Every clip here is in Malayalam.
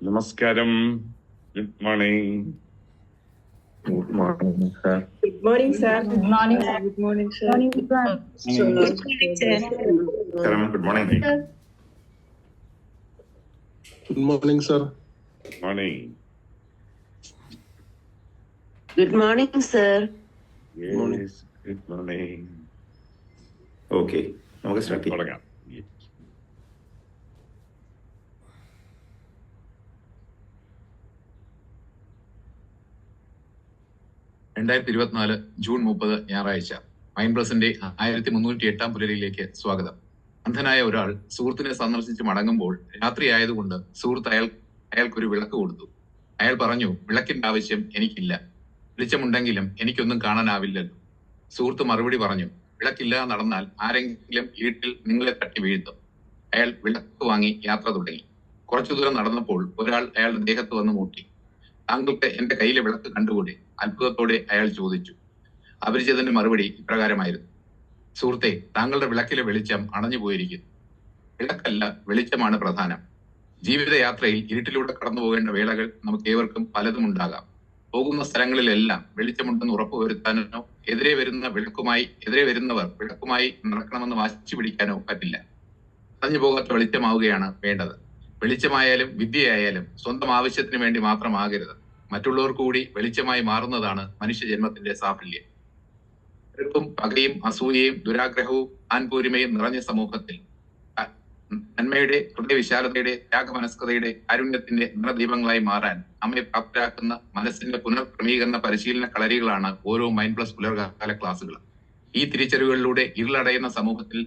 നമസ്കാരം. Good morning. Good morning, sir. Good morning, sir. Good morning, sir. Good morning, sir. Good morning. Good morning, sir. Good morning. Good morning, sir. Yes, good morning. Okay, നമുക്ക് സ്റ്റാർട്ട് ചെയ്യാം. തുടങ്ങാം. 2024 ജൂൺ 30 ഞായറാഴ്ച. മൈൻഡ് പ്ലസിന്റെ 1308 പുലരിയിലേക്ക് സ്വാഗതം. അന്ധനായ ഒരാൾ സുഹൃത്തിനെ സന്ദർശിച്ച് മടങ്ങുമ്പോൾ രാത്രിയായതുകൊണ്ട് സുഹൃത്ത് അയാൾക്കൊരു വിളക്ക് കൊടുത്തു. അയാൾ പറഞ്ഞു, വിളക്കിന്റെ ആവശ്യം എനിക്കില്ല, വെളിച്ചമുണ്ടെങ്കിലും എനിക്കൊന്നും കാണാനാവില്ലല്ലോ. സുഹൃത്ത് മറുപടി പറഞ്ഞു, വിളക്കില്ലാതെ നടന്നാൽ ആരെങ്കിലും ഇരുട്ടിൽ നിങ്ങളെ തട്ടി വീഴ്ത്തും. അയാൾ വിളക്ക് വാങ്ങി യാത്ര തുടങ്ങി. കുറച്ചു ദൂരം നടന്നപ്പോൾ ഒരാൾ അയാളുടെ ദേഹത്ത് വന്ന് മൂട്ടി. താങ്കൾക്ക് എന്റെ കയ്യിലെ വിളക്ക് കണ്ടുകൂടെ? അത്ഭുതത്തോടെ അയാൾ ചോദിച്ചു. അപരിചിതന്റെ മറുപടി ഇപ്രകാരമായിരുന്നു, സുഹൃത്തെ, താങ്കളുടെ വിളക്കിലെ വെളിച്ചം അണഞ്ഞു പോയിരിക്കുന്നു. വിളക്കല്ല, വെളിച്ചമാണ് പ്രധാനം. ജീവിതയാത്രയിൽ ഇരുട്ടിലൂടെ കടന്നു പോകേണ്ട വേളകൾ നമുക്ക് ഏവർക്കും പലതും ഉണ്ടാകാം. പോകുന്ന സ്ഥലങ്ങളിലെല്ലാം വെളിച്ചമുണ്ടെന്ന് ഉറപ്പുവരുത്താനോ എതിരെ വരുന്നവർ വിളക്കുമായി നടക്കണമെന്ന് വാശി പിടിക്കാനോ പറ്റില്ല. അണഞ്ഞു പോകാത്ത വെളിച്ചമാവുകയാണ് വേണ്ടത്. വെളിച്ചമായാലും വിദ്യയായാലും സ്വന്തം ആവശ്യത്തിന് വേണ്ടി മാത്രമാകരുത്. മറ്റുള്ളവർക്ക് കൂടി വെളിച്ചമായി മാറുന്നതാണ് മനുഷ്യജന്മത്തിന്റെ സാഫല്യം. വെറുപ്പും പകയും അസൂയയും ദുരാഗ്രഹവും ആൻപോരിമയും നിറഞ്ഞ സമൂഹത്തിൽ നന്മയുടെ, ഹൃദയവിശാലതയുടെ, ത്യാഗമനസ്കതയുടെ, കാരുണ്യത്തിന്റെ നിറദീപങ്ങളായി മാറാൻ നമ്മെ പ്രാപ്തരാക്കുന്ന മനസ്സിന്റെ പുനർക്രമീകരണ പരിശീലന കളരികളാണ് ഓരോ മൈൻഡ് പ്ലസ് പുലർകാല ക്ലാസുകൾ. ഈ തിരിച്ചറിവുകളിലൂടെ ഇരുളടയുന്ന സമൂഹത്തിൽ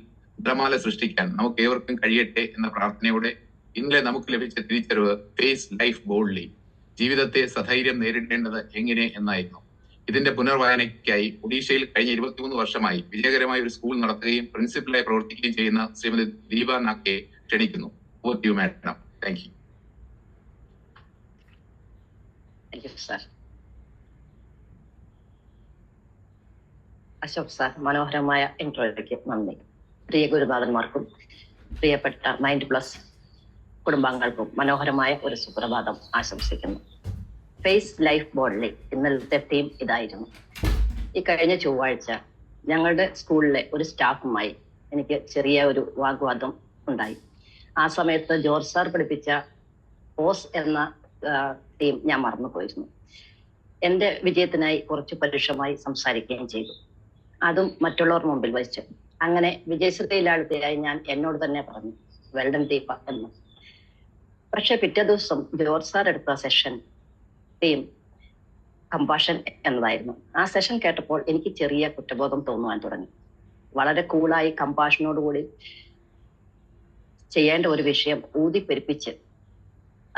നിറമാല സൃഷ്ടിക്കാൻ നമുക്ക് ഏവർക്കും കഴിയട്ടെ എന്ന പ്രാർത്ഥനയോടെ ഇന്നലെ നമുക്ക് ലഭിച്ച തിരിച്ചറിവ് ഫേസ് ലൈഫ് ബോൾഡ്ലി, ജീവിതത്തെ സധൈര്യം നേരിടേണ്ടത് എങ്ങനെ എന്നായിരുന്നു. ഇതിന്റെ പുനർവായനയ്ക്കായി ഒഡീഷയിൽ കഴിഞ്ഞ 23 വർഷമായി വിജയകരമായ ഒരു സ്കൂൾ നടത്തുകയും പ്രിൻസിപ്പലായി പ്രവർത്തിക്കുകയും ചെയ്യുന്ന ശ്രീമതി ദീപ നാക്കെ ക്ഷണിക്കുന്നു. Madam. Thank you. Ashok sir, മനോഹരമായ ഇൻട്രോയ്ക്ക് നന്ദി. പ്രിയ ഗുരുനാഥന്മാർക്കും പ്രിയപ്പെട്ട മൈൻഡ് പ്ലസ് കുടുംബാംഗങ്ങൾക്കും മനോഹരമായ ഒരു സുപ്രഭാതം ആശംസിക്കുന്നു. ഫേസ് ലൈഫ് ബോൾഡ്ലി, ഇന്നലത്തെ തീം ഇതായിരുന്നു. ഈ കഴിഞ്ഞ ചൊവ്വാഴ്ച ഞങ്ങളുടെ സ്കൂളിലെ ഒരു സ്റ്റാഫുമായി എനിക്ക് ചെറിയ ഒരു വാഗ്വാദം ഉണ്ടായി. ആ സമയത്ത് ജോർജ് സാർ പഠിപ്പിച്ച പോസ് എന്ന തീം ഞാൻ മറന്നുപോയിരുന്നു. എൻ്റെ വിജയത്തിനായി കുറച്ച് പരുഷമായി സംസാരിക്കുകയും ചെയ്തു, അതും മറ്റുള്ളവർ മുമ്പിൽ വെച്ച്. അങ്ങനെ വിജയശ്രീയിലാഴ്ത്തിയായി ഞാൻ എന്നോട് തന്നെ പറഞ്ഞു, വെൽഡൻ ദീപ എന്ന്. പക്ഷെ പിറ്റേ ദിവസം ജോർജ് സാർ എടുത്ത സെഷൻ തീം കമ്പാഷൻ എന്നതായിരുന്നു. ആ സെഷൻ കേട്ടപ്പോൾ എനിക്ക് ചെറിയ കുറ്റബോധം തോന്നുവാൻ തുടങ്ങി. വളരെ കൂളായി കമ്പാഷനോടുകൂടി ചെയ്യേണ്ട ഒരു വിഷയം ഊതിപ്പെരുപ്പിച്ച്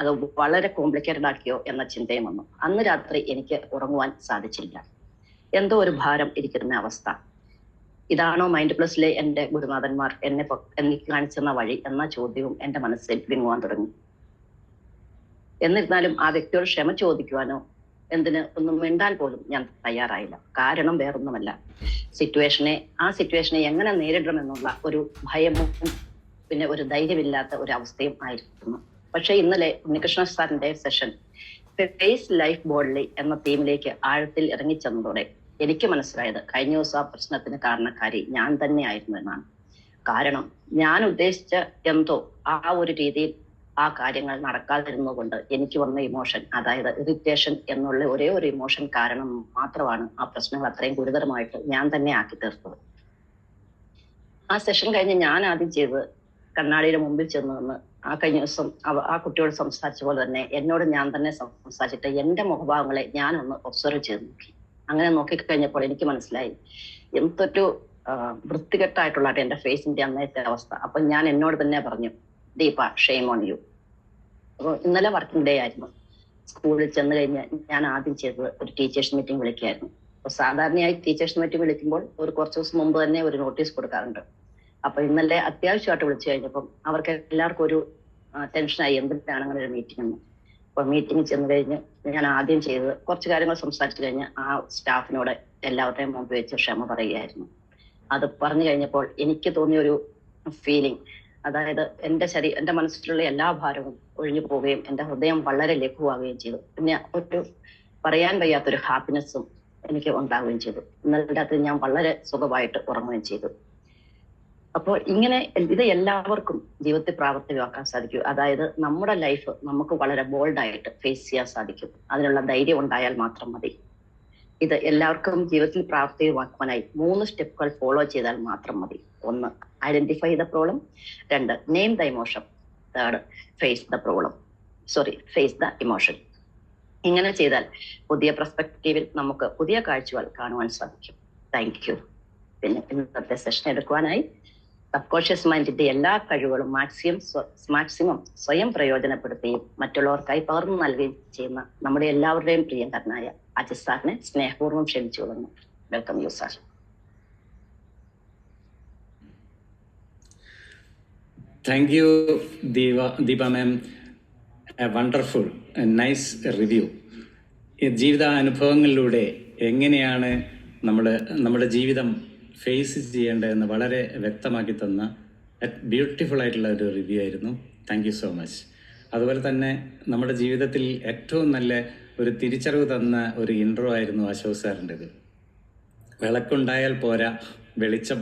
അത് വളരെ കോംപ്ലിക്കേറ്റഡ് ആക്കിയോ എന്ന ചിന്തയും വന്നു. അന്ന് രാത്രി എനിക്ക് ഉറങ്ങുവാൻ സാധിച്ചില്ല. എന്തോ ഒരു ഭാരം ഇരിക്കുന്ന അവസ്ഥ. ഇതാണോ മൈൻഡ് പ്ലസിലെ എൻ്റെ ഗുരുനാഥന്മാർ എനിക്ക് കാണിച്ചെന്ന വഴി എന്ന ചോദ്യവും എൻ്റെ മനസ്സിൽ വിങ്ങുവാൻ തുടങ്ങി. എന്നിരുന്നാലും ആ വ്യക്തിയോട് ക്ഷമ ചോദിക്കുവാനോ ഒന്നും മിണ്ടാൻ പോലും ഞാൻ തയ്യാറായില്ല. കാരണം വേറൊന്നുമല്ല, ആ സിറ്റുവേഷനെ എങ്ങനെ നേരിടണമെന്നുള്ള ഒരു ഭയവും പിന്നെ ഒരു ധൈര്യമില്ലാത്ത ഒരു അവസ്ഥയും ആയിരുന്നു. പക്ഷെ ഇന്നലെ ഉണ്ണികൃഷ്ണ സാറിന്റെ സെഷൻ ഫേസ് ലൈഫ് ബോൾഡ്ലി എന്ന തീമിലേക്ക് ആഴത്തിൽ ഇറങ്ങിച്ചെന്നതോടെ എനിക്ക് മനസ്സിലായത് കഴിഞ്ഞ ദിവസം ആ പ്രശ്നത്തിന് കാരണക്കാരി ഞാൻ തന്നെ ആയിരുന്നു എന്നാണ്. കാരണം ഞാൻ ഉദ്ദേശിച്ച എന്തോ ആ ഒരു രീതിയിൽ ആ കാര്യങ്ങൾ നടക്കാതിരുന്നത് കൊണ്ട് എനിക്ക് വന്ന ഇമോഷൻ, അതായത് ഇറിറ്റേഷൻ എന്നുള്ള ഒരേ ഒരു ഇമോഷൻ കാരണം മാത്രമാണ് ആ പ്രശ്നങ്ങൾ അത്രയും ഗുരുതരമായിട്ട് ഞാൻ തന്നെ ആക്കി തീർത്തത്. ആ സെഷൻ കഴിഞ്ഞ് ഞാൻ ആദ്യം ചെയ്തത് കണ്ണാടിയുടെ മുമ്പിൽ ചെന്ന് നിന്ന് ആ കഴിഞ്ഞ ദിവസം ആ കുട്ടിയോട് സംസാരിച്ച പോലെ തന്നെ എന്നോട് ഞാൻ തന്നെ സംസാരിച്ചിട്ട് എൻ്റെ മുഖഭാവങ്ങളെ ഞാനൊന്ന് ഒബ്സർവ് ചെയ്ത് നോക്കി. അങ്ങനെ നോക്കിക്കഴിഞ്ഞപ്പോൾ എനിക്ക് മനസ്സിലായി എന്തൊരു വൃത്തികെട്ടായിട്ടുള്ള എൻ്റെ ഫേസിന്റെ അന്നത്തെ അവസ്ഥ. അപ്പൊ ഞാൻ എന്നോട് തന്നെ പറഞ്ഞു, ദീപ, ഷെയിം ഓൺ യു. അപ്പോൾ ഇന്നലെ വർക്കിംഗ് ഡേ ആയിരുന്നു. സ്കൂളിൽ ചെന്ന് കഴിഞ്ഞ് ഞാൻ ആദ്യം ചെയ്തത് ഒരു ടീച്ചേഴ്സ് മീറ്റിംഗ് വിളിക്കുകയായിരുന്നു. അപ്പോൾ സാധാരണയായി ടീച്ചേഴ്സ് മീറ്റിംഗ് വിളിക്കുമ്പോൾ കുറച്ച് ദിവസം മുമ്പ് തന്നെ ഒരു നോട്ടീസ് കൊടുക്കാറുണ്ട്. അപ്പൊ ഇന്നലെ അത്യാവശ്യമായിട്ട് വിളിച്ചു കഴിഞ്ഞപ്പം അവർക്ക് എല്ലാവർക്കും ഒരു ടെൻഷനായി, എന്തിനാണ് അങ്ങനെ ഒരു മീറ്റിംഗ് എന്ന്. അപ്പൊ മീറ്റിംഗ് ചെന്ന് കഴിഞ്ഞ് ഞാൻ ആദ്യം ചെയ്തത് കുറച്ച് കാര്യങ്ങൾ സംസാരിച്ചു കഴിഞ്ഞ് ആ സ്റ്റാഫിനോട് എല്ലാവരുടെയും മുമ്പ് വെച്ച് ക്ഷമ പറയുകയായിരുന്നു. അത് പറഞ്ഞു കഴിഞ്ഞപ്പോൾ എനിക്ക് തോന്നിയ ഒരു ഫീലിംഗ്, അതായത് എൻ്റെ മനസ്സിലുള്ള എല്ലാ ഭാരവും ഒഴിഞ്ഞു പോവുകയും എൻ്റെ ഹൃദയം വളരെ ലഘുവാകുകയും ചെയ്തു. പിന്നെ ഒരു പറയാൻ വയ്യാത്തൊരു ഹാപ്പിനെസ്സും എനിക്ക് ഉണ്ടാവുകയും ചെയ്തു. ഇന്നലെ രാത്രി ഞാൻ വളരെ സുഖമായിട്ട് ഉറങ്ങുകയും ചെയ്തു. അപ്പോൾ ഇങ്ങനെ ഇത് എല്ലാവർക്കും ജീവിതത്തിൽ പ്രാവർത്തികമാക്കാൻ സാധിക്കും. അതായത് നമ്മുടെ ലൈഫ് നമുക്ക് വളരെ ബോൾഡായിട്ട് ഫേസ് ചെയ്യാൻ സാധിക്കും. അതിനുള്ള ധൈര്യം ഉണ്ടായാൽ മാത്രം മതി. ഇത് എല്ലാവർക്കും ജീവിതത്തിൽ പ്രാവർത്തികമാക്കുവാനായി 3 സ്റ്റെപ്പുകൾ ഫോളോ ചെയ്താൽ മാത്രം മതി. 1, identify the problem. 2, name the emotion. 3, face the emotion. ഇങ്ങനെ ചെയ്താൽ പുതിയ പെർസ്പെക്റ്റീവിൽ നമുക്ക് പുതിയ കാഴ്ചകൾ കാണുവാൻ സാധിക്കും. Thank you. പിന്നെ ഇന്നത്തെ സെഷൻ എടുക്കുവാനായി സബ്കോൺഷ്യസ് മൈൻഡിന്റെ എല്ലാ കഴിവുകളും മാക്സിമം സ്വയം പ്രയോജനപ്പെടുത്തുകയും മറ്റുള്ളവർക്കായി പകർന്നു നൽകുകയും ചെയ്യുന്ന നമ്മുടെ എല്ലാവരുടെയും പ്രിയങ്കരനായ അജിത് സാറിനെ സ്നേഹപൂർവ്വം ക്ഷണിച്ചുകൊള്ളുന്നു. Welcome you sir. Thank you, Deepa ma'am. A wonderful, a nice review. ജീവിത അനുഭവങ്ങളിലൂടെ എങ്ങനെയാണ് നമ്മുടെ ജീവിതം ഫേസ് ചെയ്യേണ്ടതെന്ന് വളരെ വ്യക്തമാക്കി തന്ന ബ്യൂട്ടിഫുൾ ആയിട്ടുള്ള ഒരു റിവ്യൂ ആയിരുന്നു. Thank you so much. അതുപോലെ തന്നെ നമ്മുടെ ജീവിതത്തിൽ ഏറ്റവും നല്ല ഒരു തിരിച്ചറിവ് തന്ന ഒരു ഇൻട്രോ ആയിരുന്നു അശോക് സാറിൻ്റെത്. വിളക്കുണ്ടായാൽ പോരാ, വെളിച്ചം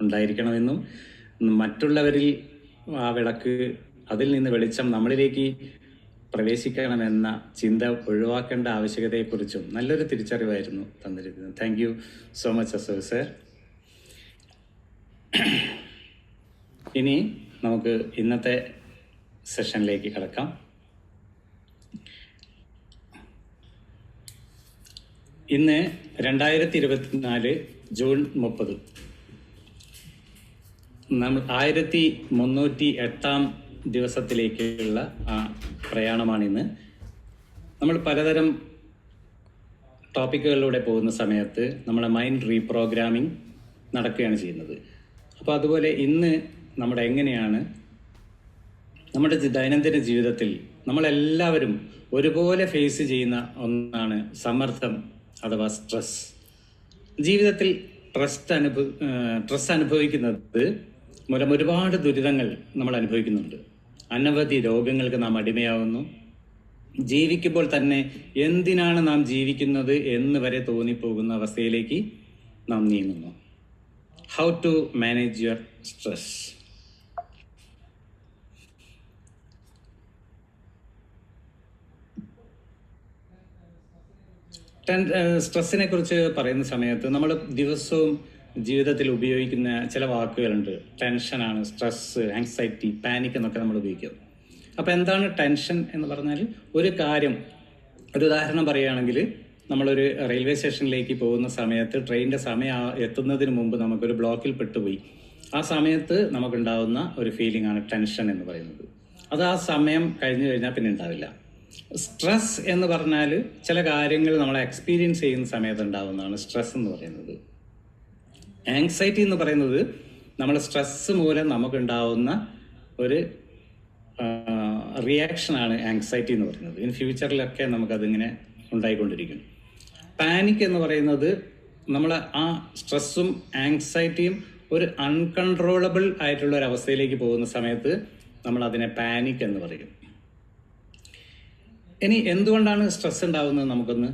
ഉണ്ടായിരിക്കണമെന്നും മറ്റുള്ളവരിൽ ആ വിളക്ക്, അതിൽ നിന്ന് വെളിച്ചം നമ്മളിലേക്ക് പ്രവേശിക്കണമെന്ന ചിന്ത ഒഴിവാക്കേണ്ട ആവശ്യകതയെക്കുറിച്ചും നല്ലൊരു തിരിച്ചറിവായിരുന്നു തന്നിരിക്കുന്നത്. Thank you so much Ashok sir. ഇനി നമുക്ക് ഇന്നത്തെ സെഷനിലേക്ക് കടക്കാം. ഇന്ന് 2024 ജൂൺ 30. നമ്മൾ 1308 ദിവസത്തിലേക്കുള്ള പ്രയാണമാണിന്ന്. നമ്മൾ പലതരം ടോപ്പിക്കുകളിലൂടെ പോകുന്ന സമയത്ത് നമ്മുടെ മൈൻഡ് റീപ്രോഗ്രാമിംഗ് നടക്കുകയാണ് ചെയ്യുന്നത്. അപ്പോൾ അതുപോലെ ഇന്ന് എങ്ങനെയാണ് നമ്മുടെ ദൈനംദിന ജീവിതത്തിൽ നമ്മളെല്ലാവരും ഒരുപോലെ ഫേസ് ചെയ്യുന്ന ഒന്നാണ് സമ്മർദ്ദം അഥവാ സ്ട്രെസ്. ജീവിതത്തിൽ സ്ട്രെസ് അനുഭവിക്കുന്നത് മൂലം ഒരുപാട് ദുരിതങ്ങൾ നമ്മൾ അനുഭവിക്കുന്നുണ്ട്. അനവധി രോഗങ്ങൾക്ക് നാം അടിമയാവുന്നു. ജീവിക്കുമ്പോൾ തന്നെ എന്തിനാണ് നാം ജീവിക്കുന്നത് എന്ന് വരെ തോന്നിപ്പോകുന്ന അവസ്ഥയിലേക്ക് നാം നീങ്ങുന്നു. How to manage your stress? സ്ട്രെസ്സിനെ കുറിച്ച് പറയുന്ന സമയത്ത് നമ്മൾ ദിവസവും ജീവിതത്തിൽ ഉപയോഗിക്കുന്ന ചില വാക്കുകളുണ്ട്. ടെൻഷനാണ്, സ്ട്രെസ്, ആങ്സൈറ്റി, പാനിക് എന്നൊക്കെ നമ്മൾ ഉപയോഗിക്കും. അപ്പോൾ എന്താണ് ടെൻഷൻ എന്ന് പറഞ്ഞാൽ, ഒരു ഉദാഹരണം പറയുകയാണെങ്കിൽ, നമ്മളൊരു റെയിൽവേ സ്റ്റേഷനിലേക്ക് പോകുന്ന സമയത്ത് ട്രെയിനിൻ്റെ സമയം എത്തുന്നതിന് മുമ്പ് നമുക്കൊരു ബ്ലോക്കിൽ പെട്ടുപോയി. ആ സമയത്ത് നമുക്കുണ്ടാവുന്ന ഒരു ഫീലിംഗ് ആണ് ടെൻഷൻ എന്ന് പറയുന്നത്. അത് ആ സമയം കഴിഞ്ഞു കഴിഞ്ഞാൽ പിന്നെ ഉണ്ടാവില്ല. സ്ട്രെസ് എന്ന് പറഞ്ഞാൽ ചില കാര്യങ്ങൾ നമ്മൾ എക്സ്പീരിയൻസ് ചെയ്യുന്ന സമയത്ത് ഉണ്ടാവുന്നതാണ് സ്ട്രെസ് എന്ന് പറയുന്നത്. ആങ്സൈറ്റി എന്ന് പറയുന്നത് നമ്മുടെ സ്ട്രെസ് മൂലം നമുക്കുണ്ടാവുന്ന ഒരു റിയാക്ഷനാണ് ആങ്സൈറ്റി എന്ന് പറയുന്നത്. ഇൻ ഫ്യൂച്ചറിലൊക്കെ നമുക്കതിങ്ങനെ ഉണ്ടായിക്കൊണ്ടിരിക്കും. പാനിക് എന്ന് പറയുന്നത് നമ്മൾ ആ സ്ട്രെസ്സും ആങ്സൈറ്റിയും ഒരു അൺകൺട്രോളബിൾ ആയിട്ടുള്ള ഒരു അവസ്ഥയിലേക്ക് പോകുന്ന സമയത്ത് നമ്മൾ അതിനെ പാനിക് എന്ന് പറയും. ഇനി എന്തുകൊണ്ടാണ് സ്ട്രെസ് ഉണ്ടാവുന്നത് നമുക്കൊന്ന്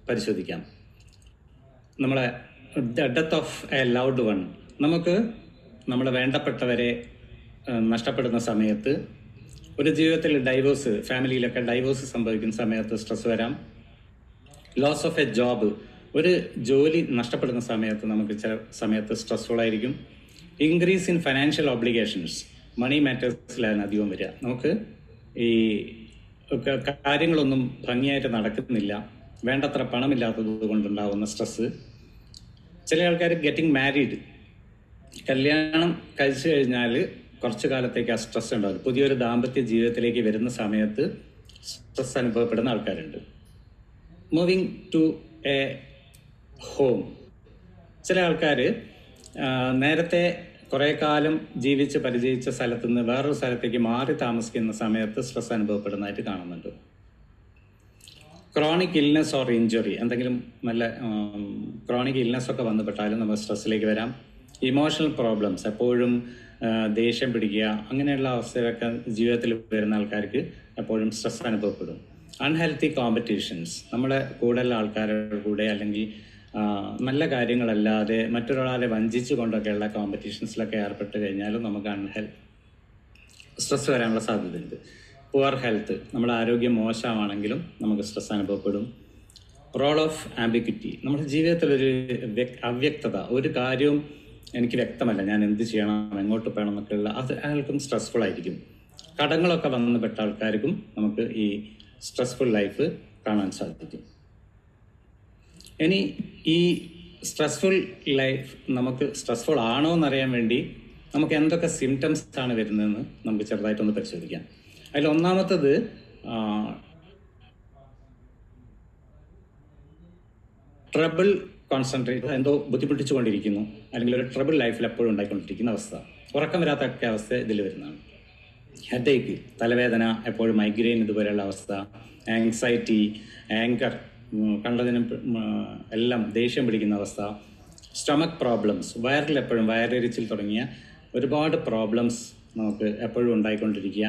പരിശോധിക്കാം. നമ്മളെ death of A loved one, നമുക്ക് നമ്മുടെ വേണ്ടപ്പെട്ടവരെ നഷ്ടപ്പെടുന്ന സമയത്ത്, ഒരു ജീവിതത്തിൽ ഡൈവോഴ്സ്, ഫാമിലിയിലൊക്കെ ഡൈവോഴ്സ് സംഭവിക്കുന്ന സമയത്ത് സ്ട്രെസ് വരാം. ലോസ് ഓഫ് എ ജോബ്, ഒരു ജോലി നഷ്ടപ്പെടുന്ന സമയത്ത് നമുക്ക് ചില സമയത്ത് സ്ട്രെസ്ഫുൾ ആയിരിക്കും. ഇൻക്രീസ് ഇൻ ഫൈനാൻഷ്യൽ ഒബ്ലിഗേഷൻസ്, മണി മാറ്റേഴ്സിലാണ് അധികം വരിക. നമുക്ക് ഈ കാര്യങ്ങളൊന്നും ഭംഗിയായിട്ട് നടക്കുന്നില്ല, വേണ്ടത്ര പണമില്ലാത്തത് കൊണ്ടുണ്ടാവുന്ന സ്ട്രെസ്സ്. ചില ആൾക്കാർ ഗെറ്റിംഗ് മാരീഡ്, കല്യാണം കഴിച്ചു കഴിഞ്ഞാൽ കുറച്ചു കാലത്തേക്ക് ആ സ്ട്രെസ് ഉണ്ടാകും. പുതിയൊരു ദാമ്പത്യ ജീവിതത്തിലേക്ക് വരുന്ന സമയത്ത് സ്ട്രെസ് അനുഭവപ്പെടുന്ന ആൾക്കാരുണ്ട്. മൂവിങ് ടു എ ഹോം, ചില ആൾക്കാർ നേരത്തെ കുറേ കാലം ജീവിച്ച് പരിചയിച്ച സ്ഥലത്ത് നിന്ന് വേറൊരു സ്ഥലത്തേക്ക് മാറി താമസിക്കുന്ന സമയത്ത് സ്ട്രെസ് അനുഭവപ്പെടുന്നതായിട്ട് കാണുന്നുണ്ട്. ക്രോണിക് ഇൽനെസ് ഓർ ഇഞ്ചുറി, എന്തെങ്കിലും നല്ല ക്രോണിക് ഇൽനെസ് ഒക്കെ വന്നുപെട്ടാലും നമ്മൾ സ്ട്രെസ്സിലേക്ക് വരാം. ഇമോഷണൽ പ്രോബ്ലംസ്, എപ്പോഴും ദേഷ്യം പിടിക്കുക, അങ്ങനെയുള്ള അവസ്ഥയിലൊക്കെ ജീവിതത്തിൽ വരുന്ന ആൾക്കാർക്ക് എപ്പോഴും സ്ട്രെസ് അനുഭവപ്പെടും. അൺഹെൽത്തി കോമ്പറ്റീഷൻസ്, നമ്മുടെ കൂടെയുള്ള ആൾക്കാരുടെ കൂടെ അല്ലെങ്കിൽ നല്ല കാര്യങ്ങളല്ലാതെ മറ്റൊരാളെ വഞ്ചിച്ചു കൊണ്ടൊക്കെയുള്ള കോമ്പറ്റീഷൻസിലൊക്കെ ഏർപ്പെട്ട് കഴിഞ്ഞാലും നമുക്ക് സ്ട്രെസ് വരാനുള്ള സാധ്യതയുണ്ട്. പുവർ ഹെൽത്ത്, നമ്മുടെ ആരോഗ്യം മോശമാണെങ്കിലും നമുക്ക് സ്ട്രെസ് അനുഭവപ്പെടും. റോൾ ഓഫ് ആംബിഗ്വിറ്റി, നമ്മുടെ ജീവിതത്തിലൊരു അവ്യക്തത, ഒരു കാര്യവും എനിക്ക് വ്യക്തമല്ല, ഞാൻ എന്ത് ചെയ്യണം, എങ്ങോട്ട് പോകണം എന്നൊക്കെയുള്ള അത് അയാൾക്കും സ്ട്രെസ്ഫുൾ ആയിരിക്കും. കടങ്ങളൊക്കെ വന്നുപെട്ട ആൾക്കാർക്കും നമുക്ക് ഈ സ്ട്രെസ്ഫുൾ ലൈഫ് കാണാൻ സാധിക്കും. ഇനി ഈ സ്ട്രെസ്ഫുൾ ലൈഫ് നമുക്ക് സ്ട്രെസ്ഫുൾ ആണോ എന്നറിയാൻ വേണ്ടി നമുക്ക് എന്തൊക്കെ സിംറ്റംസ് ആണ് വരുന്നതെന്ന് നമുക്ക് ചെറുതായിട്ടൊന്ന് പരിശോധിക്കാം. അതിൽ ഒന്നാമത്തത് ട്രബിൾ കോൺസെൻട്രേറ്റ്, എന്തോ ബുദ്ധിമുട്ടിച്ചുകൊണ്ടിരിക്കുന്നു, അല്ലെങ്കിൽ ഒരു ട്രബിൾ ലൈഫിൽ എപ്പോഴും ഉണ്ടായിക്കൊണ്ടിരിക്കുന്ന അവസ്ഥ, ഉറക്കം വരാത്തൊക്കെ അവസ്ഥ ഇതിൽ വരുന്നതാണ്. ഹെഡേക്ക്, തലവേദന, എപ്പോഴും മൈഗ്രെയിൻ ഇതുപോലെയുള്ള അവസ്ഥ, ആങ്സൈറ്റി, ആങ്കർ, കണ്ടതിനും എല്ലാം ദേഷ്യം പിടിക്കുന്ന അവസ്ഥ, സ്റ്റൊമക് പ്രോബ്ലംസ്, വയറിൽ എപ്പോഴും വയറെരിച്ചിൽ തുടങ്ങിയ ഒരുപാട് പ്രോബ്ലംസ് നമുക്ക് എപ്പോഴും ഉണ്ടായിക്കൊണ്ടിരിക്കുക,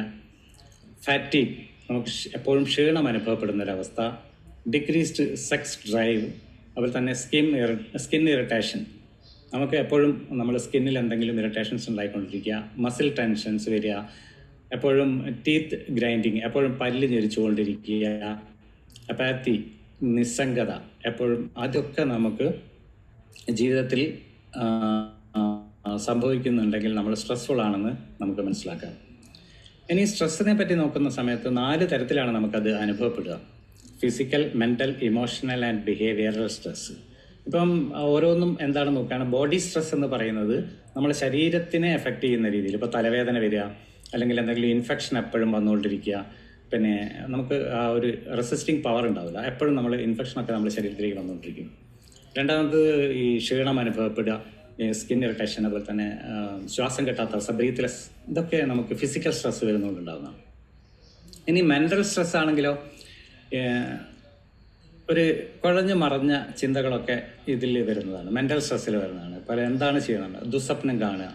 ഫാറ്റീഗ്, നമുക്ക് എപ്പോഴും ക്ഷീണം അനുഭവപ്പെടുന്നൊരവസ്ഥ, ഡിക്രീസ്ഡ് സെക്സ് ഡ്രൈവ്, അതുപോലെ തന്നെ സ്കിൻ ഇറിറ്റേഷൻ, നമുക്ക് എപ്പോഴും നമ്മുടെ സ്കിന്നിൽ എന്തെങ്കിലും ഇറിറ്റേഷൻസ് ഉണ്ടായിക്കൊണ്ടിരിക്കുക, മസിൽ ടെൻഷൻസ് വരിക, എപ്പോഴും ടീത്ത് ഗ്രൈൻഡിങ്, എപ്പോഴും പല്ല് ഞെരിച്ചുകൊണ്ടിരിക്കുക, അപ്പാത്തി, നിസ്സംഗത എപ്പോഴും, അതൊക്കെ നമുക്ക് ജീവിതത്തിൽ സംഭവിക്കുന്നുണ്ടെങ്കിൽ നമ്മൾ സ്ട്രെസ്ഫുൾ ആണെന്ന് നമുക്ക് മനസ്സിലാക്കാം. ഇനി സ്ട്രെസ്സിനെ പറ്റി നോക്കുന്ന സമയത്ത് 4 തരത്തിലാണ് നമുക്കത് അനുഭവപ്പെടുക: physical, mental, emotional and behavioural stress. ഇപ്പം ഓരോന്നും എന്താണ് നോക്കുകയാണ്. ബോഡി സ്ട്രെസ് എന്ന് പറയുന്നത് നമ്മുടെ ശരീരത്തിനെ എഫക്റ്റ് ചെയ്യുന്ന രീതിയിൽ, ഇപ്പോൾ തലവേദന വരിക, അല്ലെങ്കിൽ എന്തെങ്കിലും ഇൻഫെക്ഷൻ എപ്പോഴും വന്നുകൊണ്ടിരിക്കുക, പിന്നെ നമുക്ക് ആ ഒരു റെസിസ്റ്റിംഗ് പവർ ഉണ്ടാവില്ല, എപ്പോഴും നമ്മൾ ഇൻഫെക്ഷനൊക്കെ നമ്മുടെ ശരീരത്തിലേക്ക് വന്നുകൊണ്ടിരിക്കും. രണ്ടാമത് ഈ ക്ഷീണം അനുഭവപ്പെടുക, സ്കിൻ ഇറിറ്റേഷൻ, അതുപോലെ തന്നെ ശ്വാസം കിട്ടാത്ത അവസ്ഥ, ബ്രീത്ത്ലെസ്, ഇതൊക്കെ നമുക്ക് ഫിസിക്കൽ സ്ട്രെസ് വരുന്നതുകൊണ്ടുണ്ടാകുന്നതാണ്. ഇനി മെൻ്റൽ സ്ട്രെസ് ആണെങ്കിലോ ഒരു കുഴഞ്ഞു മറഞ്ഞ ചിന്തകളൊക്കെ ഇതിൽ വരുന്നതാണ്, മെൻ്റൽ സ്ട്രെസ്സിൽ വരുന്നതാണ്. പല എന്താണ് ചെയ്യുന്നത്, ദുസ്വപ്നം കാണുക,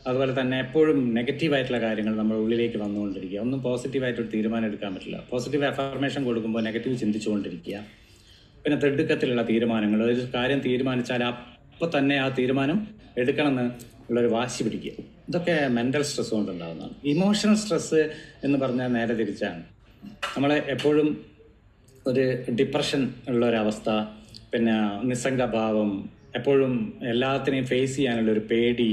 അതുപോലെ തന്നെ എപ്പോഴും നെഗറ്റീവായിട്ടുള്ള കാര്യങ്ങൾ നമ്മുടെ ഉള്ളിലേക്ക് വന്നുകൊണ്ടിരിക്കുക, ഒന്നും പോസിറ്റീവായിട്ടൊരു തീരുമാനം എടുക്കാൻ പറ്റില്ല. പോസിറ്റീവ് അഫർമേഷൻ കൊടുക്കുമ്പോൾ നെഗറ്റീവ് ചിന്തിച്ചുകൊണ്ടിരിക്കുക. പിന്നെ തിടുക്കത്തിലുള്ള തീരുമാനങ്ങൾ, ഒരു കാര്യം തീരുമാനിച്ചാൽ അപ്പോൾ തന്നെ ആ തീരുമാനം എടുക്കണമെന്ന് ഉള്ളൊരു വാശി പിടിക്കുക, ഇതൊക്കെ മെൻ്റൽ സ്ട്രെസ് കൊണ്ടുണ്ടാകുന്നതാണ്. ഇമോഷണൽ സ്ട്രെസ് എന്ന് പറഞ്ഞാൽ നേരെ തിരിച്ചാണ്. നമ്മളെ എപ്പോഴും ഒരു ഡിപ്രഷൻ ഉള്ളൊരവസ്ഥ, പിന്നെ നിസ്സംഗഭാവം, എപ്പോഴും എല്ലാത്തിനെയും ഫേസ് ചെയ്യാനുള്ളൊരു പേടി,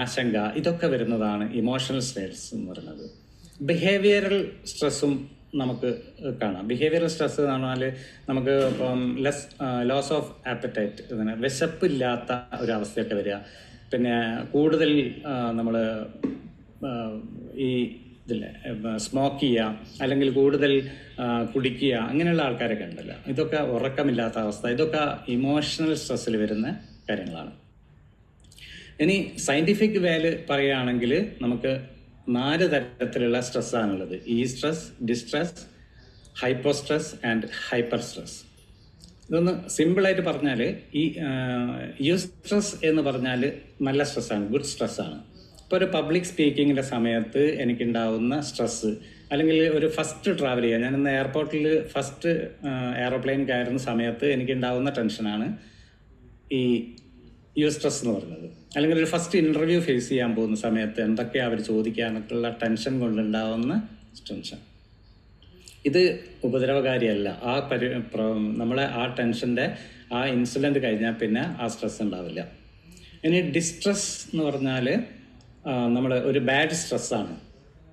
ആശങ്ക, ഇതൊക്കെ വരുന്നതാണ് ഇമോഷണൽ സ്ട്രെസ് എന്ന് പറയുന്നത്. ബിഹേവിയറൽ സ്ട്രെസ്സും നമുക്ക് കാണാം. ബിഹേവിയറൽ സ്ട്രെസ് എന്ന് പറഞ്ഞാൽ നമുക്ക് ഇപ്പം ലോസ് ഓഫ് ആപ്പറ്റൈറ്റ്, വിശപ്പില്ലാത്ത ഒരവസ്ഥയൊക്കെ വരിക, പിന്നെ കൂടുതൽ നമ്മൾ ഈ ഇതില്ലേ സ്മോക്ക് ചെയ്യുക, അല്ലെങ്കിൽ കൂടുതൽ കുടിക്കുക, അങ്ങനെയുള്ള ആൾക്കാരൊക്കെ ഉണ്ടല്ലോ, ഇതൊക്കെ ഉറക്കമില്ലാത്ത അവസ്ഥ, ഇതൊക്കെ ഇമോഷണൽ സ്ട്രെസ്സിൽ വരുന്ന കാര്യങ്ങളാണ്. ഇനി സയൻറ്റിഫിക് വേല് പറയുകയാണെങ്കിൽ നമുക്ക് 4 തരത്തിലുള്ള സ്ട്രെസ്സാണുള്ളത്: eustress, distress, hypostress and hyper stress. ഇതൊന്ന് സിമ്പിളായിട്ട് പറഞ്ഞാൽ ഈ യൂസ്ട്രെസ് എന്ന് പറഞ്ഞാൽ നല്ല സ്ട്രെസ്സാണ്, ഗുഡ് സ്ട്രെസ്സാണ്. ഇപ്പോൾ ഒരു പബ്ലിക് സ്പീക്കിങ്ങിൻ്റെ സമയത്ത് എനിക്കുണ്ടാവുന്ന സ്ട്രെസ്സ്, അല്ലെങ്കിൽ ഒരു ഫസ്റ്റ് ട്രാവൽ ചെയ്യുക, ഞാനിന്ന് എയർപോർട്ടിൽ ഫസ്റ്റ് എയറോപ്ലെയിൻ കയറുന്ന സമയത്ത് എനിക്കുണ്ടാവുന്ന ടെൻഷനാണ് ഈ യൂസ്ട്രെസ് എന്ന് പറയുന്നത്. അല്ലെങ്കിൽ ഒരു ഫസ്റ്റ് ഇൻ്റർവ്യൂ ഫേസ് ചെയ്യാൻ പോകുന്ന സമയത്ത് എന്തൊക്കെയാണ് അവർ ചോദിക്കാനൊക്കെയുള്ള ടെൻഷൻ കൊണ്ടുണ്ടാവുന്ന ടെൻഷൻ, ഇത് ഉപദ്രവകാരിയല്ല. നമ്മളെ ആ ടെൻഷൻ്റെ ആ ഇൻസിഡൻറ്റ് കഴിഞ്ഞാൽ പിന്നെ ആ സ്ട്രെസ് ഉണ്ടാവില്ല. ഇനി ഡിസ്ട്രെസ് എന്ന് പറഞ്ഞാൽ നമ്മൾ ഒരു ബാഡ് സ്ട്രെസ്സാണ്.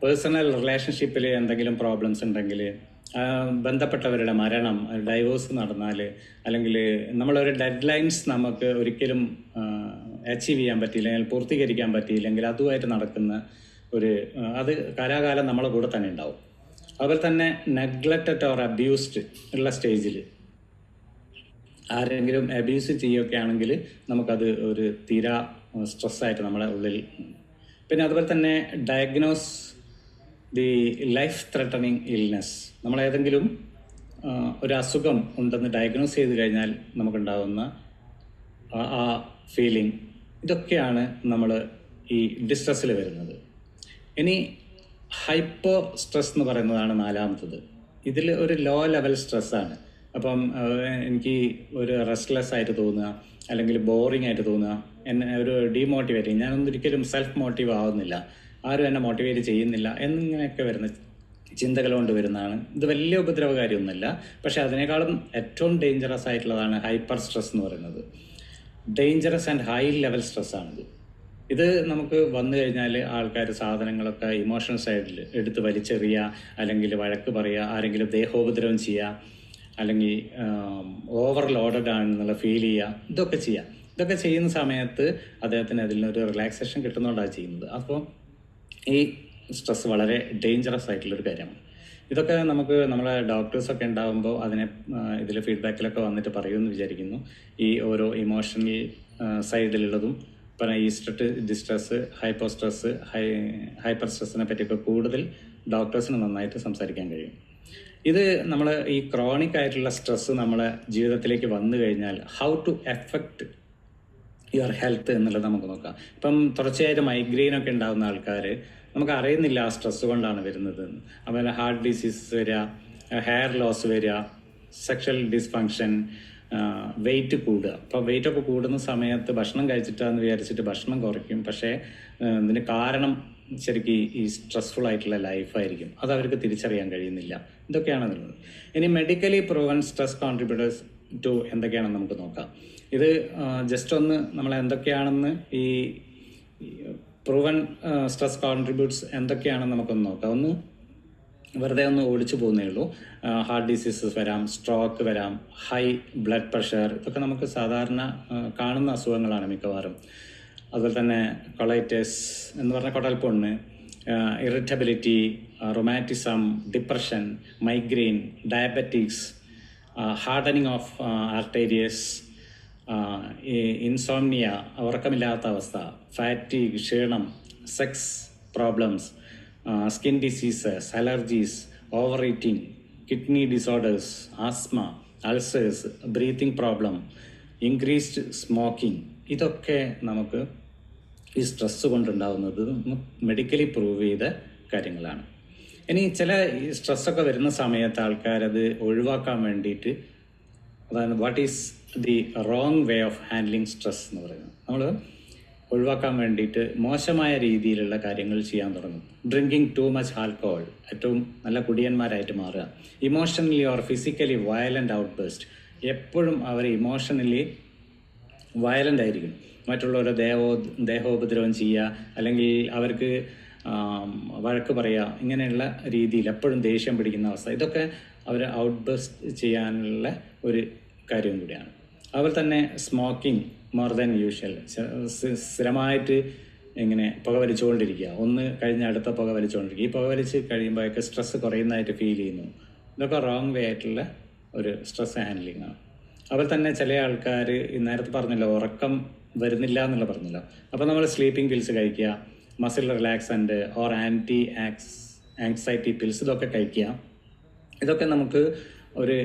പേഴ്സണൽ റിലേഷൻഷിപ്പിൽ എന്തെങ്കിലും പ്രോബ്ലംസ് ഉണ്ടെങ്കിൽ, ബന്ധപ്പെട്ടവരുടെ മരണം, ഡൈവോഴ്സ് നടന്നാൽ, അല്ലെങ്കിൽ നമ്മളൊരു ഡെഡ് ലൈൻസ് നമുക്ക് ഒരിക്കലും അച്ചീവ് ചെയ്യാൻ പറ്റിയില്ല, അല്ലെങ്കിൽ പൂർത്തീകരിക്കാൻ പറ്റിയില്ലെങ്കിൽ അതുമായിട്ട് നടക്കുന്ന ഒരു അത് കാലാകാലം നമ്മളെ കൂടെ തന്നെ ഉണ്ടാവും. അതുപോലെ തന്നെ നെഗ്ലക്റ്റഡ് ഓർ അബ്യൂസ്ഡ് ഉള്ള സ്റ്റേജിൽ ആരെങ്കിലും അബ്യൂസ് ചെയ്യുകയൊക്കെ ആണെങ്കിൽ നമുക്കത് ഒരു തീരാ സ്ട്രെസ്സായിട്ട് നമ്മളെ ഉള്ളിൽ. പിന്നെ അതുപോലെ തന്നെ diagnose the life threatening illness, നമ്മളേതെങ്കിലും ഒരു അസുഖം ഉണ്ടെന്ന് ഡയഗ്നോസ് ചെയ്ത് കഴിഞ്ഞാൽ നമുക്കുണ്ടാകുന്ന ആ ഫീലിംഗ്, ഇതൊക്കെയാണ് നമ്മൾ ഈ ഡിസ്ട്രെസ്സിൽ വരുന്നത്. ഇനി ഹൈപ്പോ സ്ട്രെസ് എന്ന് പറയുന്നതാണ് നാലാമത്തത്. ഇതിൽ ഒരു ലോ ലെവൽ സ്ട്രെസ്സാണ്. അപ്പം എനിക്ക് ഒരു റെസ്റ്റ്ലെസ് ആയിട്ട് തോന്നുക, അല്ലെങ്കിൽ ബോറിംഗ് ആയിട്ട് തോന്നുക, എന്നെ ഒരു ഡീമോട്ടിവേറ്റിങ്, ഞാനൊന്നും ഒരിക്കലും സെൽഫ് മോട്ടീവ് ആവുന്നില്ല, ആരും എന്നെ മോട്ടിവേറ്റ് ചെയ്യുന്നില്ല എന്നിങ്ങനെയൊക്കെ വരുന്ന ചിന്തകൾ കൊണ്ട് വരുന്നതാണ്. ഇത് വലിയ ഉപദ്രവകാരിയൊന്നുമല്ല, പക്ഷെ അതിനേക്കാളും ഏറ്റവും ഡേഞ്ചറസ് ആയിട്ടുള്ളതാണ് ഹൈപ്പർ സ്ട്രെസ് എന്ന് പറയുന്നത്. ഡേഞ്ചറസ് ആൻഡ് ഹൈ ലെവൽ സ്ട്രെസ്സാണിത്. ഇത് നമുക്ക് വന്നു കഴിഞ്ഞാൽ ആൾക്കാർ സാധനങ്ങളൊക്കെ ഇമോഷണൽ സൈഡിൽ എടുത്ത് വലിച്ചെറിയുക, അല്ലെങ്കിൽ വഴക്ക് പറയുക, ആരെങ്കിലും ദേഹോപദ്രവം ചെയ്യുക, അല്ലെങ്കിൽ ഓവർലോഡഡ് ആണെന്നുള്ള ഫീൽ ചെയ്യുക, ഇതൊക്കെ ചെയ്യുക. ഇതൊക്കെ ചെയ്യുന്ന സമയത്ത് അദ്ദേഹത്തിന് അതിൽ നിന്നൊരു റിലാക്സേഷൻ കിട്ടുന്നതുകൊണ്ടാണ് ചെയ്യുന്നത്. അപ്പോൾ ഈ സ്ട്രെസ് വളരെ ഡേഞ്ചറസ് ആയിട്ടുള്ളൊരു കാര്യമാണ്. ഇതൊക്കെ നമുക്ക് നമ്മളെ ഡോക്ടേഴ്സൊക്കെ ഉണ്ടാകുമ്പോൾ അതിനെ ഇതിൽ ഫീഡ്ബാക്കിലൊക്കെ വന്നിട്ട് പറയുമെന്ന് വിചാരിക്കുന്നു. ഈ ഓരോ ഇമോഷണൽ സൈഡിലുള്ളതും പിന്നെ ഈ ഡിസ്ട്രെസ്, ഹൈപ്പോ സ്ട്രെസ്, ഹൈപ്പർ സ്ട്രെസ്സിനെ പറ്റിയൊക്കെ കൂടുതൽ ഡോക്ടേഴ്സിന് നന്നായിട്ട് സംസാരിക്കാൻ കഴിയും. ഇത് നമ്മൾ ഈ ക്രോണിക് ആയിട്ടുള്ള സ്ട്രെസ്സ് നമ്മളെ ജീവിതത്തിലേക്ക് വന്നു കഴിഞ്ഞാൽ how to effect your health എന്നുള്ളത് നമുക്ക് നോക്കാം. ഇപ്പം തുടർച്ചയായിട്ട് മൈഗ്രെയിനൊക്കെ ഉണ്ടാകുന്ന ആൾക്കാർ നമുക്ക് അറിയുന്നില്ല ആ സ്ട്രെസ് കൊണ്ടാണ് വരുന്നത്. അതുപോലെ ഹാർട്ട് ഡിസീസസ് വരിക, ഹെയർ ലോസ് വരിക, സെക്ഷൽ ഡിസ്ഫങ്ഷൻ, വെയിറ്റ് കൂടുക. അപ്പോൾ വെയിറ്റൊക്കെ കൂടുന്ന സമയത്ത് ഭക്ഷണം കഴിച്ചിട്ടാന്ന് വിചാരിച്ചിട്ട് ഭക്ഷണം കുറയ്ക്കും, പക്ഷേ ഇതിന് കാരണം ശരിക്കും ഈ സ്ട്രെസ്ഫുൾ ആയിട്ടുള്ള ലൈഫായിരിക്കും. അത് അവർക്ക് തിരിച്ചറിയാൻ കഴിയുന്നില്ല. ഇതൊക്കെയാണ് ഉള്ളത്. ഇനി medically proven stress contributors to എന്തൊക്കെയാണെന്ന് നമുക്ക് നോക്കാം. ഇത് ജസ്റ്റ് ഒന്ന് നമ്മൾ എന്തൊക്കെയാണെന്ന് ഈ പ്രൂവൺ സ്ട്രെസ് കോൺട്രിബ്യൂട്ട്സ് എന്തൊക്കെയാണെന്ന് നമുക്കൊന്ന് നോക്കാം. ഒന്ന് വെറുതെ ഒന്ന് ഓടിച്ചു പോകുന്നേ ഉള്ളൂ. ഹാർട്ട് ഡിസീസസ് വരാം, സ്ട്രോക്ക് വരാം, ഹൈ ബ്ലഡ് പ്രഷർ, ഇതൊക്കെ നമുക്ക് സാധാരണ കാണുന്ന അസുഖങ്ങളാണ് മിക്കവാറും. അതുപോലെ തന്നെ കൊളൈറ്റിസ് എന്ന് പറഞ്ഞ കുടൽപ്പൊണ്ണ്, irritability, rheumatism, depression, migraine, diabetics, hardening of arteries, insomnia, ഉറക്കമില്ലാത്ത അവസ്ഥ, ഫാറ്റിഗ്, ക്ഷീണം, sex problems, skin diseases, allergies, over eating, kidney disorders, asthma, ulcers, breathing problem, increased smoking, ഇതൊക്കെ നമുക്ക് ഈ സ്ട്രെസ് കൊണ്ടുണ്ടാകുന്നത് മെഡിക്കലി പ്രൂവ് ചെയ്ത കാര്യങ്ങളാണ്. ഇനി ചില ഈ സ്ട്രെസ്സൊക്കെ വരുന്ന സമയത്ത് ആൾക്കാരത് ഒഴിവാക്കാൻ വേണ്ടിയിട്ട്, അതാണ് what is the wrong way of handling stress എന്ന് പറയുന്നത്. നമ്മൾ ഒഴിവാക്കാൻ വേണ്ടിയിട്ട് മോശമായ രീതിയിലുള്ള കാര്യങ്ങൾ ചെയ്യാൻ തുടങ്ങും. ഡ്രിങ്കിങ് ടു മച്ച് ആൽക്കഹോൾ, ഏറ്റവും നല്ല കുടിയന്മാരായിട്ട് മാറുക. Emotionally or physically violent outburst, എപ്പോഴും അവർ ഇമോഷണലി വയലൻ്റ് ആയിരിക്കും. മറ്റുള്ളവരെ ദേഹോപദ്രവം ചെയ്യുക, അല്ലെങ്കിൽ അവർക്ക് വഴക്ക് പറയുക, ഇങ്ങനെയുള്ള രീതിയിൽ എപ്പോഴും ദേഷ്യം പിടിക്കുന്ന അവസ്ഥ, ഇതൊക്കെ അവർ ഔട്ട് ബേസ്റ്റ് ചെയ്യാനുള്ള ഒരു കാര്യം കൂടിയാണ്. അതുപോലെ തന്നെ സ്മോക്കിംഗ് മോർ ദാൻ യൂഷ്വൽ, സ്ഥിരമായിട്ട് ഇങ്ങനെ പുക വലിച്ചുകൊണ്ടിരിക്കുക, ഒന്ന് കഴിഞ്ഞ് അടുത്ത പുക വലിച്ചുകൊണ്ടിരിക്കുക. ഈ പുക വലിച്ച് കഴിയുമ്പോഴൊക്കെ സ്ട്രെസ് കുറയുന്നതായിട്ട് ഫീൽ ചെയ്യുന്നു. ഇതൊക്കെ റോങ് വേ ആയിട്ടുള്ള ഒരു സ്ട്രെസ് ഹാൻഡ്ലിംഗ് ആണ്. അതുപോലെ തന്നെ ചില ആൾക്കാർ നേരത്തെ പറഞ്ഞല്ലോ, ഉറക്കം വരുന്നില്ല എന്നുള്ള പറഞ്ഞല്ലോ. അപ്പോൾ നമ്മൾ സ്ലീപ്പിംഗ് പിൽസ് കഴിക്കുക, muscle relaxant or anti anxiety pills, ഇതൊക്കെ കഴിക്കുക. ഇതൊക്കെ നമുക്ക് ഒരു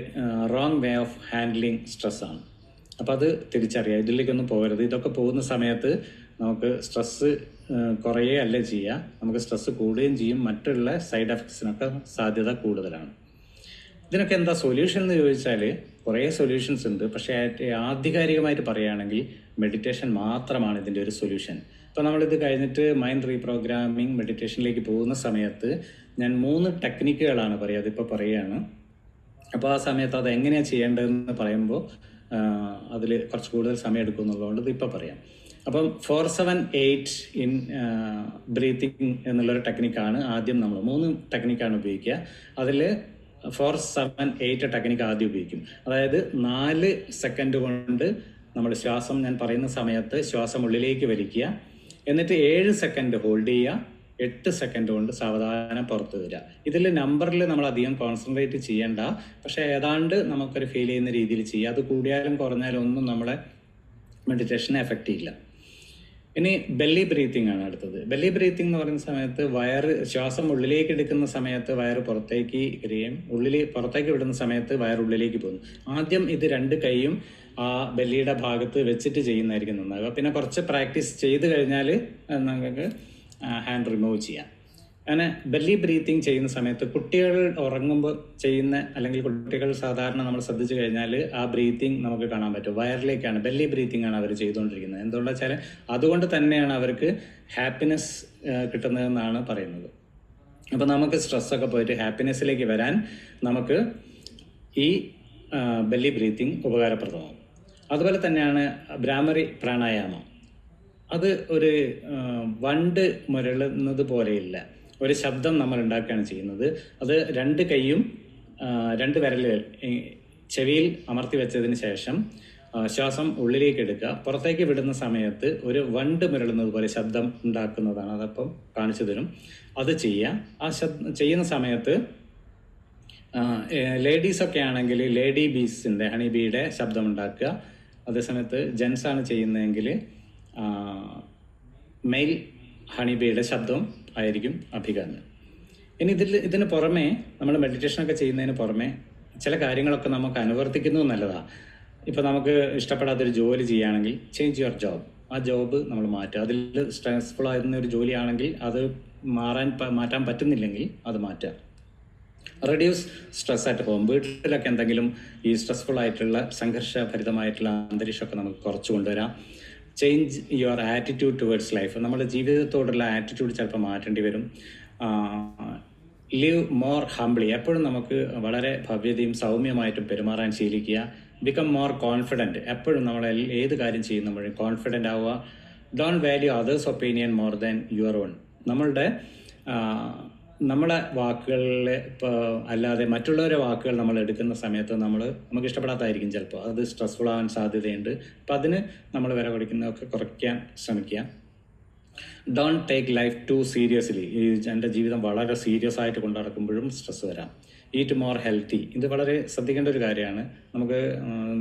റോങ് വേ ഓഫ് ഹാൻഡ്ലിങ് സ്ട്രെസ്സാണ്. അപ്പോൾ അത് തിരിച്ചറിയാം, ഇതിലേക്കൊന്നും പോകരുത്. ഇതൊക്കെ പോകുന്ന സമയത്ത് നമുക്ക് സ്ട്രെസ്സ് കുറയുകയല്ല ചെയ്യുക, നമുക്ക് സ്ട്രെസ്സ് കൂടുകയും ചെയ്യും. മറ്റുള്ള സൈഡ് എഫക്ട്സിനൊക്കെ സാധ്യത കൂടുതലാണ്. ഇതിനൊക്കെ എന്താ സൊല്യൂഷൻ എന്ന് ചോദിച്ചാൽ കുറേ സൊല്യൂഷൻസ് ഉണ്ട്. പക്ഷേ ആധികാരികമായിട്ട് പറയുകയാണെങ്കിൽ മെഡിറ്റേഷൻ മാത്രമാണ് ഇതിൻ്റെ ഒരു സൊല്യൂഷൻ. ഇപ്പോൾ നമ്മളിത് കഴിഞ്ഞിട്ട് മൈൻഡ് റീപ്രോഗ്രാമിംഗ് മെഡിറ്റേഷനിലേക്ക് പോകുന്ന സമയത്ത് ഞാൻ 3 ടെക്നിക്കുകളാണ് പറയുക, അതിപ്പോൾ പറയുകയാണ്. അപ്പോൾ ആ സമയത്ത് അത് എങ്ങനെയാണ് ചെയ്യേണ്ടതെന്ന് പറയുമ്പോൾ അതിൽ കുറച്ച് കൂടുതൽ സമയം എടുക്കും എന്നുള്ളതുകൊണ്ട് ഇതിപ്പോൾ പറയാം. അപ്പം 4-7-8 ഇൻ ബ്രീത്തിങ് എന്നുള്ളൊരു ടെക്നിക്കാണ് ആദ്യം. നമ്മൾ 3 ടെക്നിക്കാണ് ഉപയോഗിക്കുക. അതിൽ 4-7-8 ടെക്നിക്ക് ആദ്യം ഉപയോഗിക്കും. അതായത് 4 സെക്കൻഡ് കൊണ്ട് നമ്മൾ ശ്വാസം, ഞാൻ പറയുന്ന സമയത്ത് ശ്വാസം ഉള്ളിലേക്ക് വലിക്കുക, എന്നിട്ട് 7 സെക്കൻഡ് ഹോൾഡ് ചെയ്യുക, 8 സെക്കൻഡ് കൊണ്ട് സാവധാനം പുറത്ത് വരിക. ഇതിൽ നമ്പറിൽ നമ്മൾ അധികം കോൺസെൻട്രേറ്റ് ചെയ്യേണ്ട, പക്ഷേ ഏതാണ്ട് നമുക്കൊരു ഫീൽ ചെയ്യുന്ന രീതിയിൽ ചെയ്യുക. അത് കൂടിയാലും കുറഞ്ഞാലും ഒന്നും നമ്മളെ മെഡിറ്റേഷനെ എഫക്റ്റ് ചെയ്യില്ല. ഇനി ബെല്ലി ബ്രീത്തിങ് ആണ് അടുത്തത്. ബെല്ലി ബ്രീത്തിങ് എന്ന് പറയുന്ന സമയത്ത് ശ്വാസം ഉള്ളിലേക്ക് എടുക്കുന്ന സമയത്ത് വയറ് പുറത്തേക്ക് വരികയും പുറത്തേക്ക് വിടുന്ന സമയത്ത് വയറുള്ളിലേക്ക് പോകുന്നു. ആദ്യം ഇത് 2 കൈയും ആ ബെല്ലിയുടെ ഭാഗത്ത് വെച്ചിട്ട് ചെയ്യുന്നതായിരിക്കും നന്നാവുക. പിന്നെ കുറച്ച് പ്രാക്ടീസ് ചെയ്ത് കഴിഞ്ഞാൽ നിങ്ങൾക്ക് ഹാൻഡ് റിമൂവ് ചെയ്യാം. അങ്ങനെ ബെല്ലി ബ്രീത്തിങ് ചെയ്യുന്ന സമയത്ത് കുട്ടികൾ ഉറങ്ങുമ്പോൾ ചെയ്യുന്ന, അല്ലെങ്കിൽ കുട്ടികൾ സാധാരണ നമ്മൾ ശ്രദ്ധിച്ചു കഴിഞ്ഞാൽ ആ ബ്രീത്തിങ് നമുക്ക് കാണാൻ പറ്റും. വയറിലേക്കാണ്, ബെല്ലി ബ്രീത്തിങ് ആണ് അവർ ചെയ്തുകൊണ്ടിരിക്കുന്നത്. എന്തുകൊണ്ടാ വെച്ചാൽ അതുകൊണ്ട് തന്നെയാണ് അവർക്ക് ഹാപ്പിനെസ് കിട്ടുന്നതെന്നാണ് പറയുന്നത്. അപ്പോൾ നമുക്ക് സ്ട്രെസ്സൊക്കെ പോയിട്ട് ഹാപ്പിനെസ്സിലേക്ക് വരാൻ നമുക്ക് ഈ ബെല്ലി ബ്രീത്തിങ് ഉപകാരപ്രദമാകും. അതുപോലെ തന്നെയാണ് ഭ്രാമരി പ്രാണായാമം. അത് ഒരു വണ്ട് മുരളുന്നത് പോലെയില്ല, ഒരു ശബ്ദം നമ്മൾ ഉണ്ടാക്കുകയാണ് ചെയ്യുന്നത്. അത് 2 കൈയും 2 വിരലുകൾ ചെവിയിൽ അമർത്തി വെച്ചതിന് ശേഷം ശ്വാസം ഉള്ളിലേക്ക് എടുക്കുക. പുറത്തേക്ക് വിടുന്ന സമയത്ത് ഒരു വണ്ട് മുരളുന്നത് പോലെ ശബ്ദം ഉണ്ടാക്കുന്നതാണ്. അതപ്പം കാണിച്ചു തരും. അത് ചെയ്യുക. ആ ചെയ്യുന്ന സമയത്ത് ലേഡീസൊക്കെ ആണെങ്കിൽ ലേഡി ബീസിൻ്റെ, ഹണി ബീയുടെ ശബ്ദം ഉണ്ടാക്കുക. അതേസമയത്ത് ജെൻസാണ് ചെയ്യുന്നതെങ്കിൽ മെയിൽ ഹണി ബീയുടെ ശബ്ദം ആയിരിക്കും അഭികാമ്യം. ഇനി ഇതിന് പുറമെ നമ്മൾ മെഡിറ്റേഷനൊക്കെ ചെയ്യുന്നതിന് പുറമെ ചില കാര്യങ്ങളൊക്കെ നമുക്ക് അനുവർത്തിക്കുന്നത് നല്ലതാണ്. ഇപ്പോൾ നമുക്ക് ഇഷ്ടപ്പെടാത്തൊരു ജോലി ചെയ്യുകയാണെങ്കിൽ ചേഞ്ച് യുവർ ജോബ്. ആ ജോബ് നമ്മൾ മാറ്റുക. അതിൽ സ്ട്രെസ്ഫുൾ ആയിരുന്ന ഒരു ജോലിയാണെങ്കിൽ അത് മാറ്റാൻ പറ്റുന്നില്ലെങ്കിൽ അത് മാറ്റുക. Reduce stress at home. വീട്ടിലൊക്കെ എന്തെങ്കിലും ഈ സ്ട്രെസ്ഫുൾ ആയിട്ടുള്ള സംഘർഷഭരിതമായിട്ടുള്ള അന്തരീക്ഷമൊക്കെ നമുക്ക് കുറച്ച് കൊണ്ടുവരാം. Change your attitude towards life. നമ്മുടെ ജീവിതത്തോടുള്ള ആറ്റിറ്റ്യൂഡ് ചിലപ്പോൾ മാറ്റേണ്ടി വരും. Live more humbly. എപ്പോഴും നമുക്ക് വളരെ ഭവ്യതയും സൗമ്യമായിട്ടും പെരുമാറാൻ ശീലിക്കുക. Become more confident. എപ്പോഴും നമ്മൾ ഏത് കാര്യം ചെയ്യുമ്പോഴും കോൺഫിഡൻ്റ് ആവുക. Don't value others opinion more than your own. നമ്മളെ വാക്കുകളിൽ ഇപ്പോൾ അല്ലാതെ മറ്റുള്ളവരുടെ വാക്കുകൾ നമ്മൾ എടുക്കുന്ന സമയത്ത് നമുക്ക് ഇഷ്ടപ്പെടാത്തതായിരിക്കും ചിലപ്പോൾ. അത് സ്ട്രെസ്ഫുൾ ആവാൻ സാധ്യതയുണ്ട്. അപ്പം അതിന് നമ്മൾ വില കൊടുക്കുന്നതൊക്കെ കുറയ്ക്കാൻ ശ്രമിക്കുക. Don't take life too seriously. എൻ്റെ ജീവിതം വളരെ സീരിയസ് ആയിട്ട് കൊണ്ടു നടക്കുമ്പോഴും സ്ട്രെസ് വരാം. Eat more healthy. ഇത് വളരെ ശ്രദ്ധിക്കേണ്ട ഒരു കാര്യമാണ്. നമുക്ക്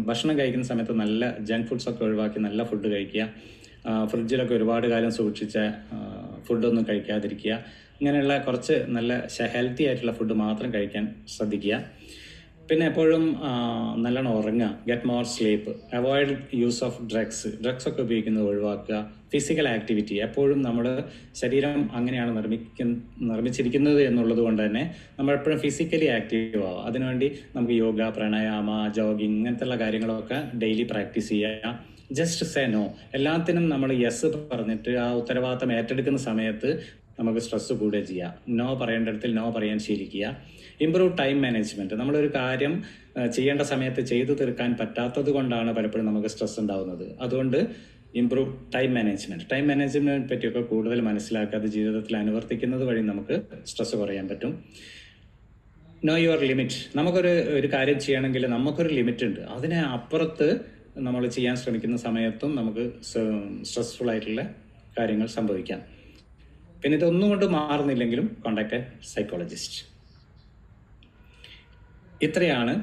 ഭക്ഷണം കഴിക്കുന്ന സമയത്ത് നല്ല ജങ്ക് ഫുഡ്സൊക്കെ ഒഴിവാക്കി നല്ല ഫുഡ് കഴിക്കുക. ഫ്രിഡ്ജിലൊക്കെ ഒരുപാട് കാലം സൂക്ഷിച്ച ഫുഡൊന്നും കഴിക്കാതിരിക്കുക. ഇങ്ങനെയുള്ള കുറച്ച് നല്ല ഹെൽത്തി ആയിട്ടുള്ള ഫുഡ് മാത്രം കഴിക്കാൻ ശ്രദ്ധിക്കുക. പിന്നെ എപ്പോഴും നല്ലോണം ഉറങ്ങുക. Get more sleep. Avoid use of ഡ്രഗ്സൊക്കെ ഉപയോഗിക്കുന്നത് ഒഴിവാക്കുക. Physical activity. എപ്പോഴും നമ്മുടെ ശരീരം അങ്ങനെയാണ് നിർമ്മിച്ചിരിക്കുന്നത് എന്നുള്ളത് കൊണ്ട് തന്നെ നമ്മളെപ്പോഴും ഫിസിക്കലി ആക്റ്റീവ് ആവുക. അതിനുവേണ്ടി നമുക്ക് യോഗ, പ്രാണായാമ, ജോഗിങ് ഇങ്ങനത്തെയുള്ള കാര്യങ്ങളൊക്കെ ഡെയിലി പ്രാക്ടീസ് ചെയ്യുക. Just say no. എല്ലാത്തിനും നമ്മൾ യെസ് പറഞ്ഞിട്ട് ആ ഉത്തരവാദിത്തം ഏറ്റെടുക്കുന്ന സമയത്ത് നമുക്ക് സ്ട്രെസ്സ് കൂടുകയും ചെയ്യാം. നോ പറയേണ്ടിടത്തിൽ നോ പറയാൻ ശീലിക്കുക. Improve time management. നമ്മളൊരു കാര്യം ചെയ്യേണ്ട സമയത്ത് ചെയ്തു തീർക്കാൻ പറ്റാത്തത് കൊണ്ടാണ് പലപ്പോഴും നമുക്ക് സ്ട്രെസ് ഉണ്ടാകുന്നത്. അതുകൊണ്ട് ഇംപ്രൂവ് ടൈം മാനേജ്മെൻറ്റ്. ടൈം മാനേജ്മെൻറ്റിനെ പറ്റിയൊക്കെ കൂടുതൽ മനസ്സിലാക്കുക. അത് ജീവിതത്തിൽ അനുവർത്തിക്കുന്നത് വഴി നമുക്ക് സ്ട്രെസ് കുറയാൻ പറ്റും. No your limit. നമുക്കൊരു കാര്യം ചെയ്യണമെങ്കിൽ നമുക്കൊരു ലിമിറ്റ് ഉണ്ട്. അതിനെ അപ്പുറത്ത് നമ്മൾ ചെയ്യാൻ ശ്രമിക്കുന്ന സമയത്തും നമുക്ക് സ്ട്രെസ്ഫുൾ ആയിട്ടുള്ള കാര്യങ്ങൾ സംഭവിക്കാം. പിന്നെ ഇതൊന്നും കൊണ്ട് മാറുന്നില്ലെങ്കിലും കോണ്ടാക്ട് എ സൈക്കോളജിസ്റ്റ്. ഇത്രയാണ്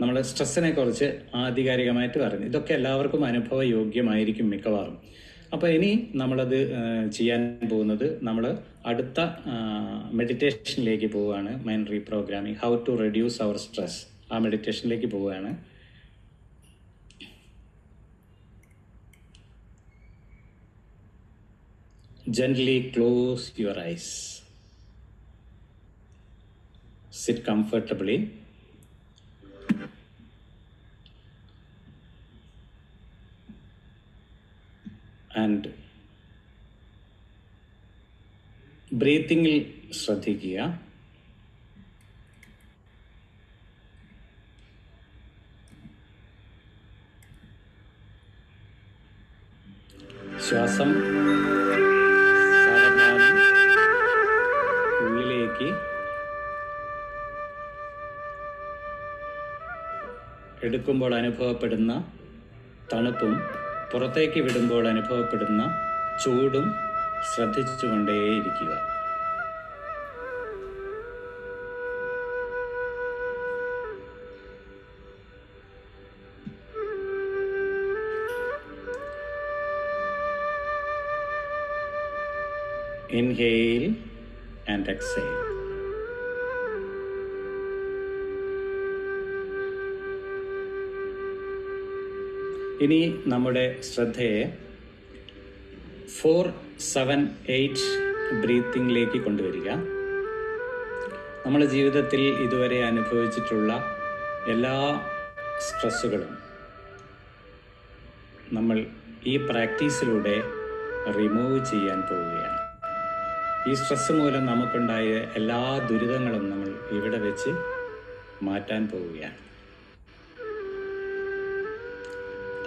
നമ്മൾ സ്ട്രെസ്സിനെ കുറിച്ച് ആധികാരികമായിട്ട് പറയുന്നത്. ഇതൊക്കെ എല്ലാവർക്കും അനുഭവയോഗ്യമായിരിക്കും മിക്കവാറും. അപ്പോൾ ഇനി നമ്മളത് ചെയ്യാൻ പോകുന്നത് നമ്മൾ അടുത്ത മെഡിറ്റേഷനിലേക്ക് പോവുകയാണ്. Mind reprogramming, how to reduce our stress. ആ മെഡിറ്റേഷനിലേക്ക് പോവുകയാണ്. Gently close your eyes. Sit comfortably. And ബ്രീത്തിങ്ങിൽ ശ്രദ്ധിക്കുക. ശ്വാസം ഉള്ളിലേക്ക് എടുക്കുമ്പോൾ അനുഭവപ്പെടുന്ന തണുപ്പും പുറത്തേക്ക് വിടുമ്പോൾ അനുഭവപ്പെടുന്ന ചൂടും ശ്രദ്ധിച്ചുകൊണ്ടേയിരിക്കുക. Inhale and exhale. ഇനി നമ്മുടെ ശ്രദ്ധയെ 4-7-8 ബ്രീത്തിങ്ങിലേക്ക് കൊണ്ടുവരിക. നമ്മുടെ ജീവിതത്തിൽ ഇതുവരെ അനുഭവിച്ചിട്ടുള്ള എല്ലാ സ്ട്രെസ്സുകളും നമ്മൾ ഈ പ്രാക്ടീസിലൂടെ റിമൂവ് ചെയ്യാൻ പോവുകയാണ്. ഈ സ്ട്രെസ് മൂലം നമുക്കുണ്ടായ എല്ലാ ദുരിതങ്ങളും നമ്മൾ ഇവിടെ വെച്ച് മാറ്റാൻ പോവുകയാണ്.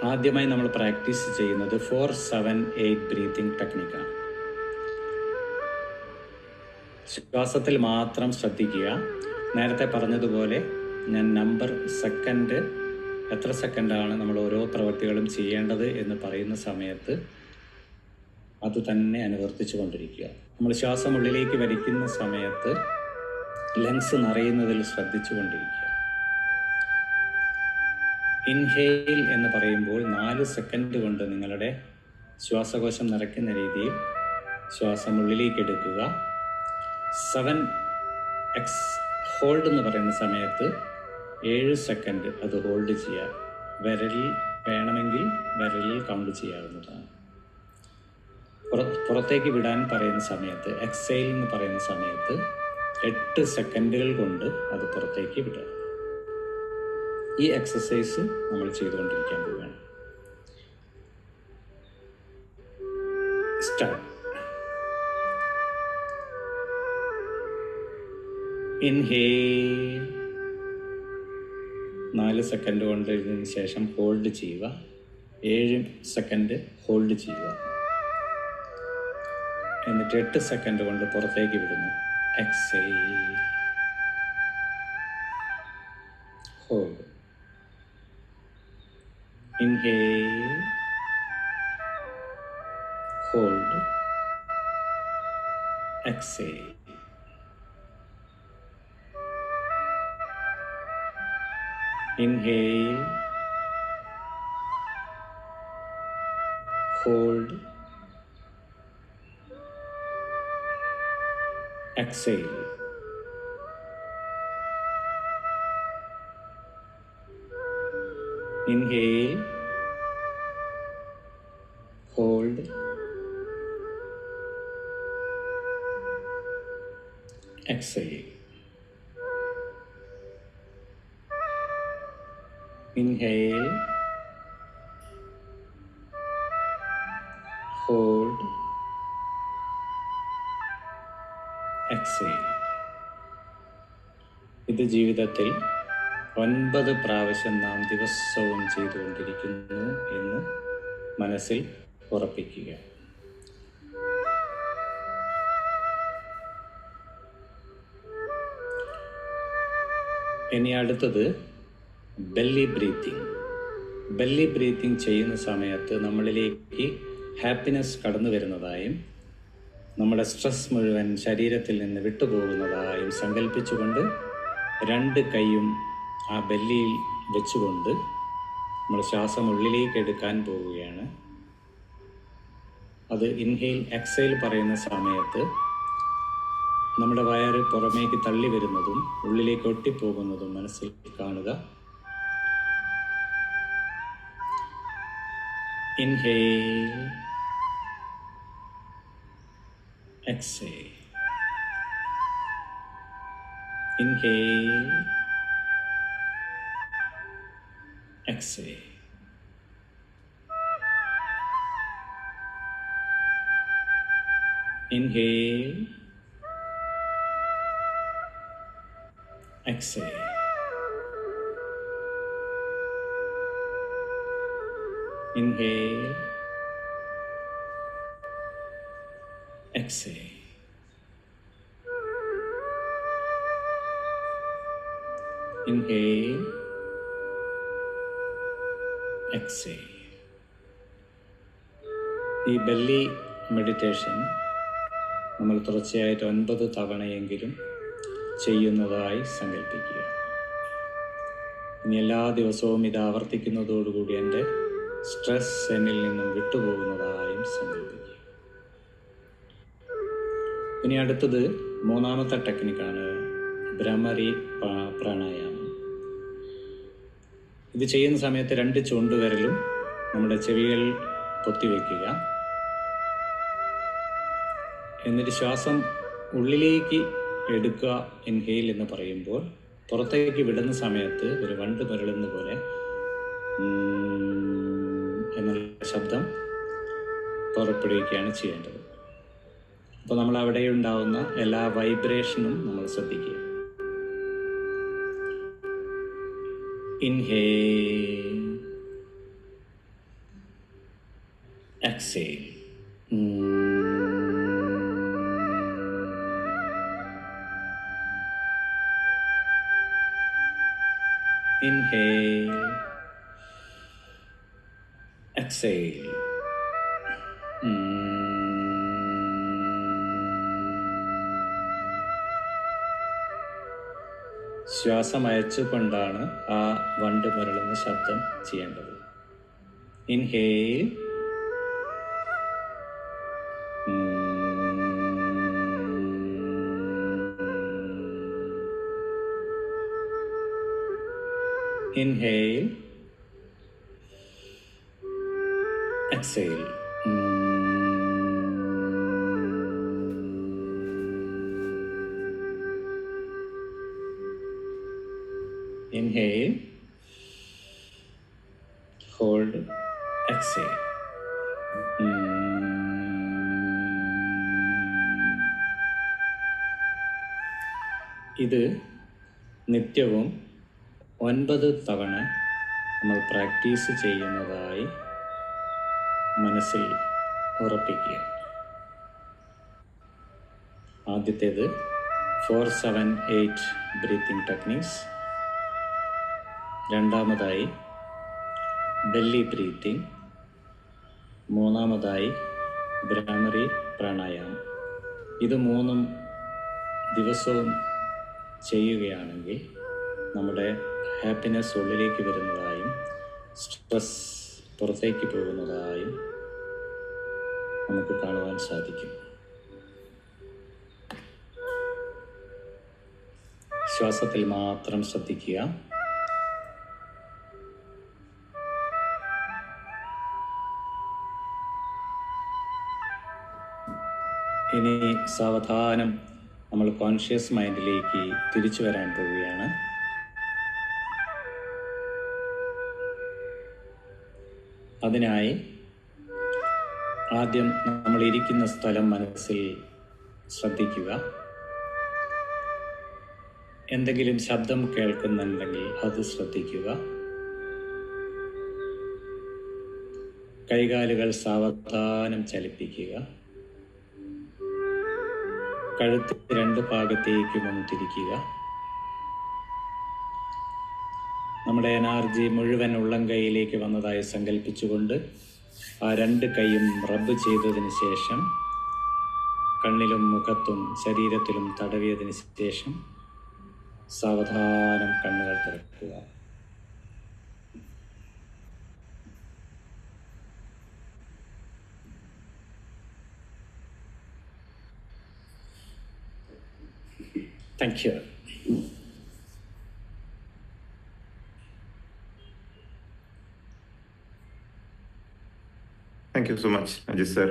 ആദ്യമായി നമ്മൾ പ്രാക്ടീസ് ചെയ്യുന്നത് 4-7-8 ബ്രീത്തിങ് ടെക്നിക്കാണ്. ശ്വാസത്തിൽ മാത്രം ശ്രദ്ധിക്കുക. നേരത്തെ പറഞ്ഞതുപോലെ ഞാൻ നമ്പർ സെക്കൻഡ്, എത്ര സെക്കൻഡാണ് നമ്മൾ ഓരോ പ്രവൃത്തികളും ചെയ്യേണ്ടത് എന്ന് പറയുന്ന സമയത്ത് അത് തന്നെ അനുവർത്തിച്ചു കൊണ്ടിരിക്കുക. നമ്മൾ ശ്വാസം ഉള്ളിലേക്ക് വലിക്കുന്ന സമയത്ത് ലങ്സ് നിറയുന്നതിൽ ശ്രദ്ധിച്ചു കൊണ്ടിരിക്കുക. ഇൻഹെയിൽ എന്ന് പറയുമ്പോൾ 4 സെക്കൻഡ് കൊണ്ട് നിങ്ങളുടെ ശ്വാസകോശം നിറയ്ക്കുന്ന രീതിയിൽ ശ്വാസം ഉള്ളിലേക്ക് എടുക്കുക. 7 ഹോൾഡ് എന്ന് പറയുന്ന സമയത്ത് 7 സെക്കൻഡ് അത് ഹോൾഡ് ചെയ്യുക. വിരലിൽ വേണമെങ്കിൽ വിരലിൽ കൗണ്ട് ചെയ്യാവുന്നതാണ്. പുറത്തേക്ക് വിടാൻ പറയുന്ന സമയത്ത്, എക്സെയിൽ എന്ന് പറയുന്ന സമയത്ത് 8 സെക്കൻഡുകൾ കൊണ്ട് അത് പുറത്തേക്ക് വിടുക. ഈ എക്സസൈസ് നമ്മൾ ചെയ്തുകൊണ്ടിരിക്കാൻ പോവുകയാണ്. സ്റ്റാർട്ട്. ഇൻഹേൽ 4 സെക്കൻഡ് കൊണ്ട് ഇതിന് ശേഷം ഹോൾഡ് ചെയ്യുക. 7 സെക്കൻഡ് ഹോൾഡ് ചെയ്യുക. എന്നിട്ട് 8 സെക്കൻഡ് കൊണ്ട് പുറത്തേക്ക് വിടുന്നു. Exhale, hold. Inhale, hold, exhale. Inhale, hold, exhale. Inhale, hold, exhale. Inhale, hold, exhale. ഇത് ജീവിതത്തിൽ 9 പ്രാവശ്യം നാം ദിവസവും ചെയ്തുകൊണ്ടിരിക്കുന്നു എന്ന് മനസ്സിൽ ഉറപ്പിക്കുക. ഇനി അടുത്തത് ബെല്ലി ബ്രീത്തിങ്. ബെല്ലി ബ്രീത്തിങ് ചെയ്യുന്ന സമയത്ത് നമ്മളിലേക്ക് ഹാപ്പിനെസ് കടന്നു വരുന്നതായും നമ്മുടെ സ്ട്രെസ് മുഴുവൻ ശരീരത്തിൽ നിന്ന് വിട്ടുപോകുന്നതായും സങ്കല്പിച്ചുകൊണ്ട് 2 കൈയും ആ ബെല്ലിയിൽ വെച്ചുകൊണ്ട് നമ്മൾ ശ്വാസം ഉള്ളിലേക്ക് എടുക്കാൻ പോവുകയാണ്. അത് ഇൻഹെയിൽ എക്സെയിൽ പറയുന്ന സമയത്ത് നമ്മുടെ വയറ് പുറമേക്ക് തള്ളി വരുന്നതും ഉള്ളിലേക്ക് ഒട്ടിപ്പോകുന്നതും മനസ്സിൽ കാണുക. Inhale, exhale. Inhale, exhale. Inhale, exhale. Inhale, exhale. Inhale, exhale. ഈ ബെല്ലി മെഡിറ്റേഷൻ നമ്മൾ തുടർച്ചയായിട്ട് 9 തവണയെങ്കിലും ചെയ്യുന്നതായി സങ്കല്പിക്കുക. ഇനി എല്ലാ ദിവസവും ഇത് ആവർത്തിക്കുന്നതോടുകൂടി എൻ്റെ സ്ട്രെസ് എന്നിൽ നിന്നും വിട്ടുപോകുന്നതായും സങ്കല്പിക്കുക. ഇനി അടുത്തത് 3ാമത്തെ ടെക്നിക്കാണ് ഭ്രമരി പ്രാണായാമം. ഇത് ചെയ്യുന്ന സമയത്ത് 2 ചൂണ്ടുവിരലും നമ്മുടെ ചെവികൾ പൊത്തിവെക്കുക. എന്നിട്ട് ശ്വാസം ഉള്ളിലേക്ക് എടുക്കുക, ഇൻഹെയിൽ എന്ന് പറയുമ്പോൾ പുറത്തേക്ക് വിടുന്ന സമയത്ത് ഒരു വണ്ട് മുരളുന്ന പോലെ എന്നുള്ള ശബ്ദം പുറപ്പെടുവിക്കുകയാണ് ചെയ്യേണ്ടത്. അപ്പോൾ നമ്മൾ അവിടെ ഉണ്ടാവുന്ന എല്ലാ വൈബ്രേഷനും നമ്മൾ ശ്രദ്ധിക്കുക. Inhale, exhale. Inhale, exhale. ശ്വാസം അയച്ചുകൊണ്ടാണ് ആ വണ്ട് മുരളുന്ന ശബ്ദം ചെയ്യേണ്ടത്. Inhale, inhale, exhale. Inhale, hold, exhale. ഇത് നിത്യവും 9 തവണ നമ്മൾ പ്രാക്ടീസ് ചെയ്യുന്നതായി മനസ്സിൽ ഉറപ്പിക്കുക. ആദ്യത്തേത് 4-7-8 ബ്രീത്തിങ് ടെക്നിക്സ്. രണ്ടാമതായി ബെല്ലി ബ്രീത്തിങ്. മൂന്നാമതായി ഭ്രാമറി പ്രാണായാമം. ഇത് 3 ദിവസവും ചെയ്യുകയാണെങ്കിൽ നമ്മുടെ ഹാപ്പിനെസ് ഉള്ളിലേക്ക് വരുന്നതായും സ്ട്രെസ് പുറത്തേക്ക് പോകുന്നതായും നമുക്ക് കാണുവാൻ സാധിക്കും. ശ്വാസത്തിൽ മാത്രം ശ്രദ്ധിക്കുക. ഇനി സാവധാനം നമ്മൾ കോൺഷ്യസ് മൈൻഡിലേക്ക് തിരിച്ചു വരാൻ പോവുകയാണ്. അതിനായി ആദ്യം നമ്മൾ ഇരിക്കുന്ന സ്ഥലം മനസ്സിൽ ശ്രദ്ധിക്കുക. എന്തെങ്കിലും ശബ്ദം കേൾക്കുന്നുണ്ടെങ്കിൽ അത് ശ്രദ്ധിക്കുക. കൈകാലുകൾ സാവധാനം ചലിപ്പിക്കുക. കഴുത്ത് 2 ഭാഗത്തേക്കും ഒന്ന് തിരിക്കുക. നമ്മുടെ എനർജി മുഴുവൻ ഉള്ളം കൈയിലേക്ക് വന്നതായി സങ്കല്പിച്ചുകൊണ്ട് ആ 2 കൈയും റബ്ബ് ചെയ്തതിന് ശേഷം കണ്ണിലും മുഖത്തും ശരീരത്തിലും തടവിയതിന് ശേഷം സാവധാനം കണ്ണുകൾ തുറക്കുക. Thank you. Thank you so much Ajith sir.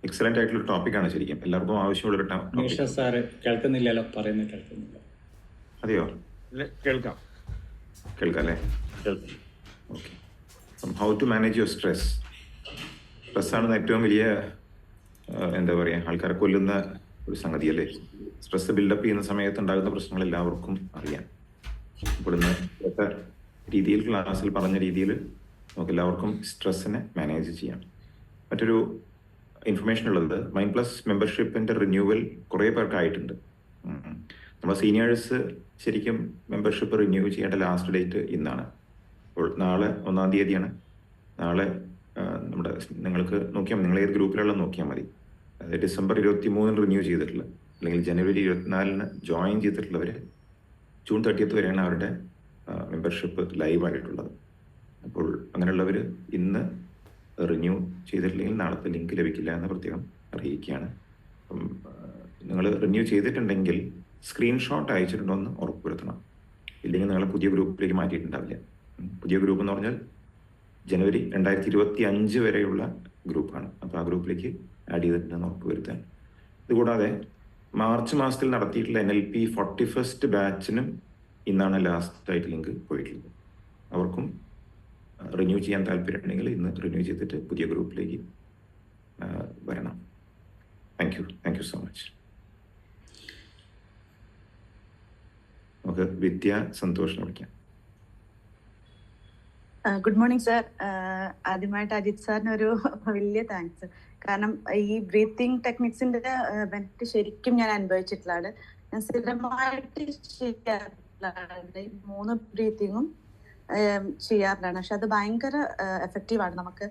Excellent ആയിട്ടുള്ള ടോപ്പിക്കാണ് ശരിക്കും, എല്ലാവർക്കും ആവശ്യമുള്ളൊരു നിഷ സാറ് കേൾക്കുന്നില്ലല്ലോ, പറയുന്നത് കേൾക്കുന്നില്ല. അതെയോ? കേൾക്കാം കേൾക്കാം അല്ലേ? Okay. How to manage your stress. സ്ട്രെസ്സാണ് ഏറ്റവും വലിയ എന്താ പറയുക, ആൾക്കാരെ കൊല്ലുന്ന ഒരു സംഗതിയല്ലേ. സ്ട്രെസ് ബിൽഡപ്പ് ചെയ്യുന്ന സമയത്ത് ഉണ്ടാകുന്ന പ്രശ്നങ്ങൾ എല്ലാവർക്കും അറിയാം. ഇവിടുന്ന് രീതിയിൽ ക്ലാസ്സിൽ പറഞ്ഞ രീതിയിൽ നമുക്ക് എല്ലാവർക്കും സ്ട്രെസ്സിനെ മാനേജ് ചെയ്യാം. മറ്റൊരു ഇൻഫർമേഷൻ ഉള്ളത്, മൈൻഡ് പ്ലസ് മെമ്പർഷിപ്പിൻ്റെ റിന്യൂവൽ കുറേ പേർക്ക് ആയിട്ടുണ്ട്. നമ്മുടെ സീനിയേഴ്സ് ശരിക്കും മെമ്പർഷിപ്പ് റിന്യൂ ചെയ്യേണ്ട ലാസ്റ്റ് ഡേറ്റ് ഇന്നാണ്. അപ്പോൾ നാളെ 1-ാം തീയതിയാണ്. നാളെ നമ്മുടെ നിങ്ങൾക്ക് നോക്കിയാൽ, നിങ്ങൾ ഏത് ഗ്രൂപ്പിലുള്ള നോക്കിയാൽ മതി. അതായത് ഡിസംബർ 23 റിന്യൂ ചെയ്തിട്ടുള്ള, അല്ലെങ്കിൽ ജനുവരി 24 ജോയിൻ ചെയ്തിട്ടുള്ളവർ ജൂൺ 30 വരെയാണ് അവരുടെ മെമ്പർഷിപ്പ് ലൈവ് ആയിട്ടുള്ളത്. അപ്പോൾ അങ്ങനെയുള്ളവർ ഇന്ന് റിന്യൂ ചെയ്തിട്ടില്ലെങ്കിൽ നാളത്തെ ലിങ്ക് ലഭിക്കില്ല എന്ന് പ്രത്യേകം അറിയിക്കുകയാണ്. അപ്പം നിങ്ങൾ റിന്യൂ ചെയ്തിട്ടുണ്ടെങ്കിൽ സ്ക്രീൻഷോട്ട് അയച്ചിട്ടുണ്ടോ എന്ന് ഉറപ്പുവരുത്തണം. ഇല്ലെങ്കിൽ നിങ്ങളെ പുതിയ ഗ്രൂപ്പിലേക്ക് മാറ്റിയിട്ടുണ്ടാവില്ല. പുതിയ ഗ്രൂപ്പ് എന്ന് പറഞ്ഞാൽ ജനുവരി 2025 വരെയുള്ള ഗ്രൂപ്പാണ്. അപ്പോൾ ആ ഗ്രൂപ്പിലേക്ക് ആഡ് ചെയ്തിട്ടുണ്ടെന്ന് ഉറപ്പ് വരുത്താൻ. ഇതുകൂടാതെ മാർച്ച് മാസത്തിൽ നടത്തിയിട്ടുള്ള NLP 41st ബാച്ചിനും ഇന്നാണ് ലാസ്റ്റ് ലിങ്ക് പോയിട്ടുള്ളത്. അവർക്കും റിന്യൂ ചെയ്യാൻ താല്പര്യമുണ്ടെങ്കിൽ ഇന്ന് റിന്യൂ ചെയ്തിട്ട് പുതിയ ഗ്രൂപ്പിലേക്ക് വരണം. Thank you so much. നമുക്ക് വിദ്യ സന്തോഷം വിളിക്കാം. Good morning sir. ആദ്യമായിട്ട് അജിത് സാറിന് ഒരു വലിയ താങ്ക്സ്. കാരണം ഈ ബ്രീത്തിങ് ടെക്നിക്സിന്റെ ബെനിഫിറ്റ് ശരിക്കും ഞാൻ അനുഭവിച്ചിട്ടുള്ളതാണ്. ഞാൻ സ്ഥിരമായിട്ട് ചെയ്യാറുള്ളതാണ്, 3 ബ്രീത്തിങ്ങും ചെയ്യാറുള്ളതാണ്. പക്ഷെ അത് ഭയങ്കര എഫക്റ്റീവാണ്. നമുക്ക്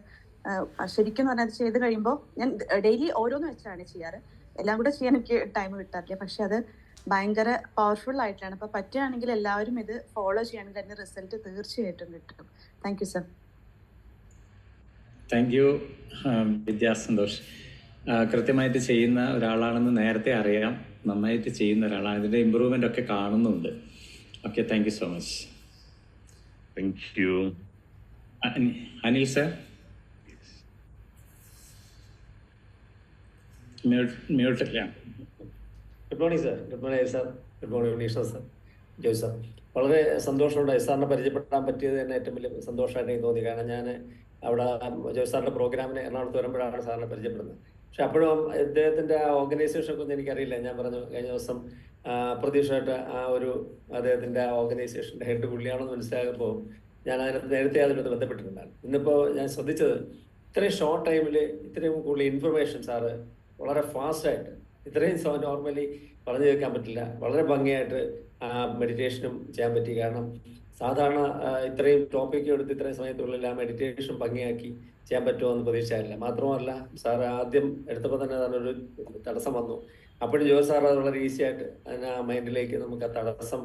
ശരിക്കും പറഞ്ഞാൽ അത് ചെയ്ത് കഴിയുമ്പോൾ ഞാൻ ഡെയിലി ഓരോന്ന് വെച്ചാണ് ചെയ്യാറ്. എല്ലാം കൂടെ ചെയ്യാൻ എനിക്ക് ടൈം കിട്ടാറില്ല. പക്ഷെ അത് ഭയങ്കര പവർഫുൾ ആയിട്ടാണ്. അപ്പൊ പറ്റുകയാണെങ്കിൽ എല്ലാവരും ഇത് ഫോളോ ചെയ്യുകയാണെങ്കിൽ അതിന്റെ റിസൾട്ട് തീർച്ചയായിട്ടും കിട്ടും. Thank you sir. Thank you Vidya Santhosh. കൃത്യമായിട്ട് ചെയ്യുന്ന ഒരാളാണെന്ന് നേരത്തെ അറിയാം, നന്നായിട്ട് ചെയ്യുന്ന ഒരാളാണ്, അതിൻ്റെ ഇമ്പ്രൂവ്മെൻ്റ് ഒക്കെ കാണുന്നുണ്ട്. Okay, thank you so much. Thank you. Anil sir, മ്യൂട്ടില്ല. Good morning sir. Good morning sir. Good morning Unnish sir, Joy sir. വളരെ സന്തോഷമുണ്ട് സാറിനെ പരിചയപ്പെടാൻ പറ്റിയത് തന്നെ ഏറ്റവും വലിയ സന്തോഷമായിട്ട് എനിക്ക് തോന്നി. കാരണം ഞാൻ അവിടെ ജോയ് സാറിൻ്റെ പ്രോഗ്രാമിന് എറണാകുളത്ത് വരുമ്പോഴാണ് സാറിനെ പരിചയപ്പെടുന്നത്. പക്ഷെ അപ്പോഴും അദ്ദേഹത്തിൻ്റെ ആ ഓർഗനൈസേഷനൊക്കെ ഒന്നും എനിക്കറിയില്ല. ഞാൻ പറഞ്ഞു കഴിഞ്ഞ ദിവസം പ്രതീക്ഷയായിട്ട് ആ ഒരു അദ്ദേഹത്തിൻ്റെ ആ ഓർഗനൈസേഷൻ്റെ ഹെഡ് പുള്ളിയാണെന്ന് മനസ്സിലായപ്പോൾ ഞാൻ അതിനകത്ത് നേരത്തെ അതിനകത്ത് ബന്ധപ്പെട്ടിട്ടുണ്ടായിരുന്നു. ഇന്നിപ്പോൾ ഞാൻ ശ്രദ്ധിച്ചത് ഇത്രയും ഷോർട്ട് ടൈമിൽ ഇത്രയും കൂടുതൽ ഇൻഫർമേഷൻ സാറ് വളരെ ഫാസ്റ്റായിട്ട്, ഇത്രയും നോർമലി പറഞ്ഞു കേൾക്കാൻ പറ്റില്ല, വളരെ ഭംഗിയായിട്ട് മെഡിറ്റേഷനും ചെയ്യാൻ പറ്റി. കാരണം സാധാരണ ഇത്രയും ടോപ്പിക്ക് എടുത്ത് ഇത്രയും സമയത്തുള്ളിൽ ആ മെഡിറ്റേഷൻ ഭംഗിയാക്കി ചെയ്യാൻ പറ്റുമോ എന്ന് പ്രതീക്ഷയില്ല. മാത്രമല്ല സാർ ആദ്യം എടുത്തപ്പോൾ തന്നെ അതിനൊരു തടസ്സം വന്നു. അപ്പോഴും ജോസ് സാർ അത് വളരെ ഈസി ആയിട്ട് ആ മൈൻഡിലേക്ക് നമുക്ക് ആ തടസ്സം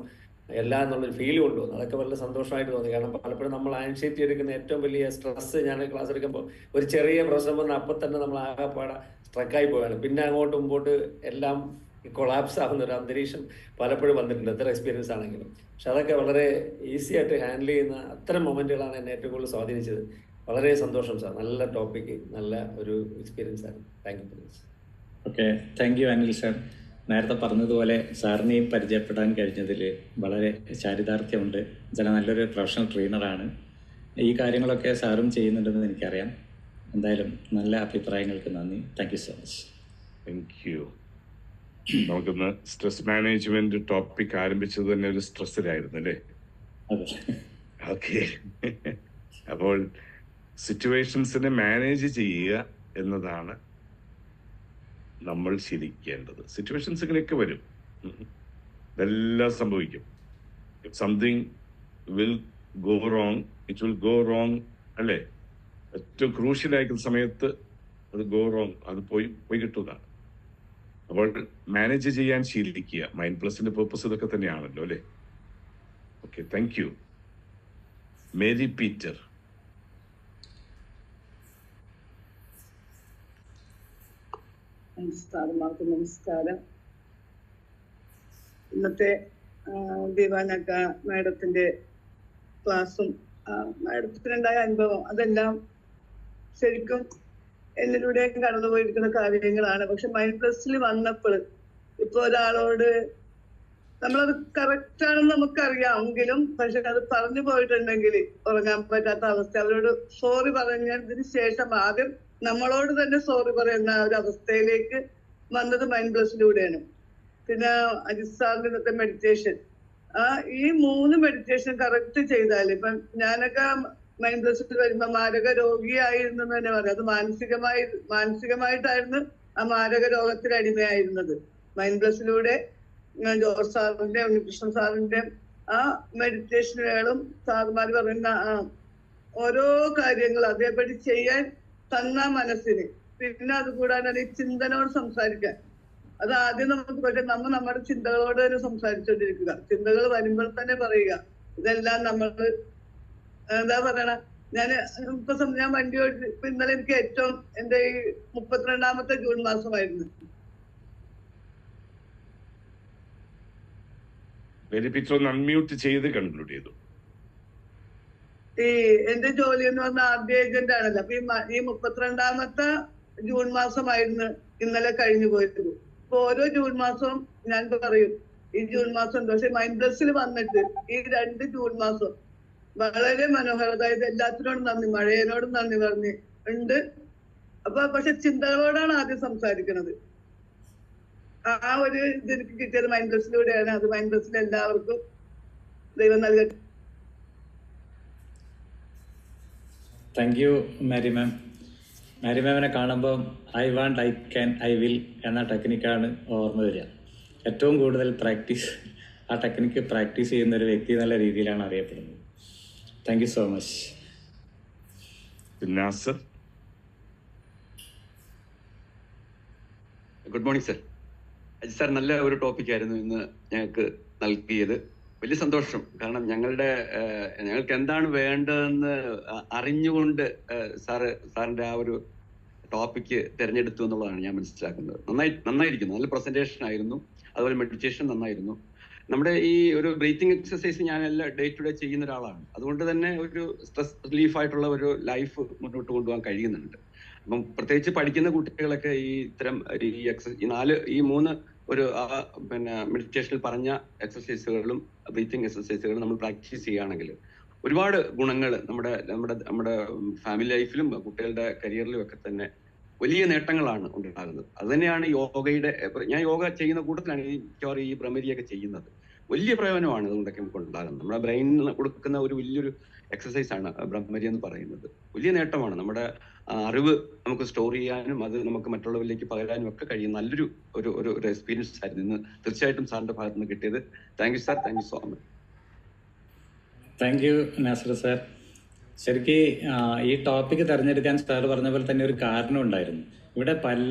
എല്ലാം എന്നുള്ളൊരു ഫീൽ കൊണ്ടുവന്നു. അതൊക്കെ വളരെ സന്തോഷമായിട്ട് തോന്നി. കാരണം പലപ്പോഴും നമ്മൾ ആൻസൈറ്റി എടുക്കുന്ന ഏറ്റവും വലിയ സ്ട്രെസ്, ഞാൻ ക്ലാസ് എടുക്കുമ്പോൾ ഒരു ചെറിയ പ്രശ്നം വന്ന് അപ്പം തന്നെ നമ്മൾ ആകെപ്പാടെ സ്ട്രക്കായി പോവുകയാണ്. പിന്നെ അങ്ങോട്ട് മുമ്പോട്ട് എല്ലാം കൊളാപ്സ് ആവുന്ന ഒരു അന്തരീക്ഷം പലപ്പോഴും വന്നിട്ടുണ്ട്, എത്ര എക്സ്പീരിയൻസ് ആണെങ്കിലും. പക്ഷെ അതൊക്കെ വളരെ ഈസി ആയിട്ട് ഹാൻഡിൽ ചെയ്യുന്ന അത്തരം മൊമെന്റുകളാണ് എന്നെ ഏറ്റവും കൂടുതൽ സ്വാധീനിച്ചത്. വളരെ സന്തോഷം സാർ. നല്ല ടോപ്പിക്ക്, നല്ല ഒരു എക്സ്പീരിയൻസ് ആണ്. Thank you. Okay, thank you Anil sir. നേരത്തെ പറഞ്ഞതുപോലെ സാറിനെയും പരിചയപ്പെടാൻ കഴിഞ്ഞതിൽ വളരെ ചാരിതാർത്ഥ്യമുണ്ട്. ചില നല്ലൊരു പ്രൊഫഷണൽ ട്രെയിനറാണ്. ഈ കാര്യങ്ങളൊക്കെ സാറും ചെയ്യുന്നുണ്ടെന്ന് എനിക്കറിയാം. എന്തായാലും നല്ല അഭിപ്രായങ്ങൾക്ക് നന്ദി. Thank you so much. Thank U. നമുക്കിന്ന് സ്ട്രെസ് മാനേജ്മെന്റ് ടോപ്പിക് ആരംഭിച്ചത് തന്നെ ഒരു സ്ട്രെസ്സിലായിരുന്നു അല്ലേ? അതെ. ഓക്കെ. അപ്പോൾ സിറ്റുവേഷൻസിനെ മാനേജ് ചെയ്യുക എന്നതാണ് നമ്മൾ ശീലിക്കേണ്ടത്. സിറ്റുവേഷൻസ് ഇങ്ങനെയൊക്കെ വരും, ഇതെല്ലാം സംഭവിക്കും. If something will go wrong, it will go wrong അല്ലേ? ഏറ്റവും ക്രൂഷ്യലായിരിക്കുന്ന സമയത്ത് അത് ഗോ റോങ്, അത് പോയി കിട്ടുന്നതാണ്. അപ്പോൾ മാനേജ് ചെയ്യാൻ ശീലിക്കുക. മൈൻഡ് പ്ലസിന്റെ പേർപ്പസ് ഇതൊക്കെ തന്നെയാണല്ലോ അല്ലേ? Okay, thank U. Mary Peter. നമസ്കാരം. ഇന്നത്തെ ദിവാനക്ക മാഡത്തിന്റെ ക്ലാസ്സും മാഡത്തിനുണ്ടായ അനുഭവം അതെല്ലാം ശരിക്കും എന്നിലൂടെ കടന്നുപോയിരിക്കുന്ന കാര്യങ്ങളാണ്. പക്ഷെ മൈൻഡ് പ്ലസിൽ വന്നപ്പോൾ ഇപ്പൊ ഒരാളോട് നമ്മളത് കറക്റ്റ് ആണെന്ന് നമുക്കറിയാമെങ്കിലും പക്ഷെ അത് പറഞ്ഞു പോയിട്ടുണ്ടെങ്കിൽ ഉറങ്ങാൻ പറ്റാത്ത അവസ്ഥ, അവരോട് സോറി പറഞ്ഞതിന് ശേഷം ആദ്യം നമ്മളോട് തന്നെ സോറി പറയുന്ന ഒരു അവസ്ഥയിലേക്ക് വന്നത് മൈൻഡ് പ്ലസിലൂടെയാണ്. പിന്നെ അജിത് സാറിന്റെ ഇന്നത്തെ മെഡിറ്റേഷൻ, ഈ 3 മെഡിറ്റേഷൻ കറക്റ്റ് ചെയ്താൽ, ഇപ്പൊ ഞാനൊക്കെ മൈൻഡ് പ്ലസിൽ വരുമ്പോ മാരക രോഗിയായിരുന്നു തന്നെ പറയാം. അത് മാനസികമായിട്ടായിരുന്നു ആ മാരക രോഗത്തിന് അടിമയായിരുന്നത്. മൈൻഡ് പ്ലസിലൂടെ ജോർജ് സാറിന്റെ ഉണ്ണികൃഷ്ണൻ സാറിന്റെ ആ മെഡിറ്റേഷനുകളും സാറുമാർ പറയുന്ന ഓരോ കാര്യങ്ങൾ അതേപടി ചെയ്യാൻ തന്ന മനസ്സിന്, പിന്നെ അതുകൂടാതെ ഈ ചിന്തനോട് സംസാരിക്കാൻ, അത് ആദ്യം നമുക്ക് പക്ഷെ നമ്മുടെ ചിന്തകളോട് തന്നെ സംസാരിച്ചുകൊണ്ടിരിക്കുക. ചിന്തകൾ വരുമ്പോൾ തന്നെ പറയുക. ഇതെല്ലാം നമ്മൾ എന്താ പറയണ, ഞാൻ വണ്ടി ഓടിച്ച് ഇപ്പൊ ഇന്നലെ എനിക്ക് ഏറ്റവും എന്റെ ഈ 32ാമത്തെ ജൂൺ മാസമായിരുന്നു. മേരി പീറ്റർ ഒന്ന് അൺമ്യൂട്ട് ചെയ്ത് കൺക്ലൂഡ് ചെയ്തു. ഈ എന്റെ ജോലി എന്ന് പറഞ്ഞാൽ ആർബി ഏജന്റ് ആണല്ലോ. അപ്പൊ ഈ 32ാമത്തെ ജൂൺ മാസമായിരുന്നു ഇന്നലെ കഴിഞ്ഞു പോയത്. അപ്പൊ ഓരോ ജൂൺ മാസവും ഞാൻ പറയും ഈ ജൂൺ മാസം ഉണ്ട്. പക്ഷെ മൈൻഡ് ബ്ലസ്സിൽ വന്നിട്ട് ഈ 2 ജൂൺ മാസം വളരെ മനോഹരം. അതായത് എല്ലാത്തിനോടും നന്ദി, മഴയനോടും നന്ദി പറഞ്ഞ് ഉണ്ട്. അപ്പൊ പക്ഷെ ചിന്തകളോടാണ് ആദ്യം സംസാരിക്കുന്നത്. ആ ഒരു ഇത് എനിക്ക് കിട്ടിയത് മൈൻഡ് ബ്ലസ്സിലൂടെയാണ്. അത് മൈൻഡ് ബ്ലസ്സിൽ എല്ലാവർക്കും ദൈവം നൽകട്ടെ. താങ്ക് യു മാരി മാം. മാരി മാമിനെ കാണുമ്പം I want, I can, I will എന്ന ടെക്നിക്കാണ് ഓർമ്മ വരിക. ഏറ്റവും കൂടുതൽ ആ ടെക്നിക്ക് പ്രാക്ടീസ് ചെയ്യുന്ന ഒരു വ്യക്തി എന്നുള്ള രീതിയിലാണ് അറിയപ്പെടുന്നത്. Thank you so much. Nasar. Good morning sir. Ajith sir, നല്ല ഒരു ടോപ്പിക്കായിരുന്നു ഇന്ന് ഞങ്ങൾക്ക് നൽകിയത്. വലിയ സന്തോഷം. കാരണം ഞങ്ങൾക്ക് എന്താണ് വേണ്ടതെന്ന് അറിഞ്ഞുകൊണ്ട് സാറിന്റെ ആ ഒരു ടോപ്പിക്ക് തിരഞ്ഞെടുത്തു എന്നുള്ളതാണ് ഞാൻ മനസ്സിലാക്കുന്നത്. നന്നായിരിക്കുന്നു. നല്ല പ്രസന്റേഷൻ ആയിരുന്നു. അതുപോലെ മെഡിറ്റേഷൻ നന്നായിരുന്നു. നമ്മുടെ ഈ ഒരു ബ്രീത്തിങ് എക്സസൈസ് ഞാൻ എല്ലാ ഡേ ടു ഡേ ചെയ്യുന്ന ഒരാളാണ്. അതുകൊണ്ട് തന്നെ ഒരു സ്ട്രെസ് റിലീഫായിട്ടുള്ള ഒരു ലൈഫ് മുന്നോട്ട് കൊണ്ടുപോകാൻ കഴിയുന്നുണ്ട്. അപ്പം പ്രത്യേകിച്ച് പഠിക്കുന്ന കുട്ടികളൊക്കെ ഈ ഇത്തരം ഈ 3 മെഡിറ്റേഷനിൽ പറഞ്ഞ എക്സസൈസുകളും ബ്രീത്തിങ് എക്സസൈസുകളും നമ്മൾ പ്രാക്ടീസ് ചെയ്യുകയാണെങ്കിൽ ഒരുപാട് ഗുണങ്ങൾ നമ്മുടെ ഫാമിലി ലൈഫിലും കുട്ടികളുടെ കരിയറിലും ഒക്കെ തന്നെ വലിയ നേട്ടങ്ങളാണ് ഉണ്ടാകുന്നത്. അത് തന്നെയാണ് ഞാൻ യോഗ ചെയ്യുന്ന കൂട്ടത്തിലാണ് ഈ ഭ്രമരിയൊക്കെ ചെയ്യുന്നത്. വലിയ പ്രയോജനമാണ് അതുകൊണ്ടൊക്കെ നമുക്ക് ഉണ്ടാകുന്നത്. നമ്മുടെ ബ്രെയിനിന് കൊടുക്കുന്ന ഒരു വലിയൊരു എക്സസൈസ് ആണ് ഭ്രമരി എന്ന് പറയുന്നത്. വലിയ നേട്ടമാണ്. നമ്മുടെ അറിവ് നമുക്ക് സ്റ്റോർ ചെയ്യാനും അത് നമുക്ക് മറ്റുള്ളവരിലേക്ക് പകരാനും ഒക്കെ കഴിയുന്ന നല്ലൊരു ഒരു എക്സ്പീരിയൻസ് ആയിരുന്നു ഇന്ന് തീർച്ചയായിട്ടും സാറിന്റെ ഭാഗത്ത് നിന്ന് കിട്ടിയത്. Thank you sir. Thank you so much. Thank you Nasar sir. ശരിക്കും ഈ ടോപ്പിക്ക് തിരഞ്ഞെടുക്കാൻ സാർ പറഞ്ഞ പോലെ തന്നെ ഒരു കാരണം ഉണ്ടായിരുന്നു. ഇവിടെ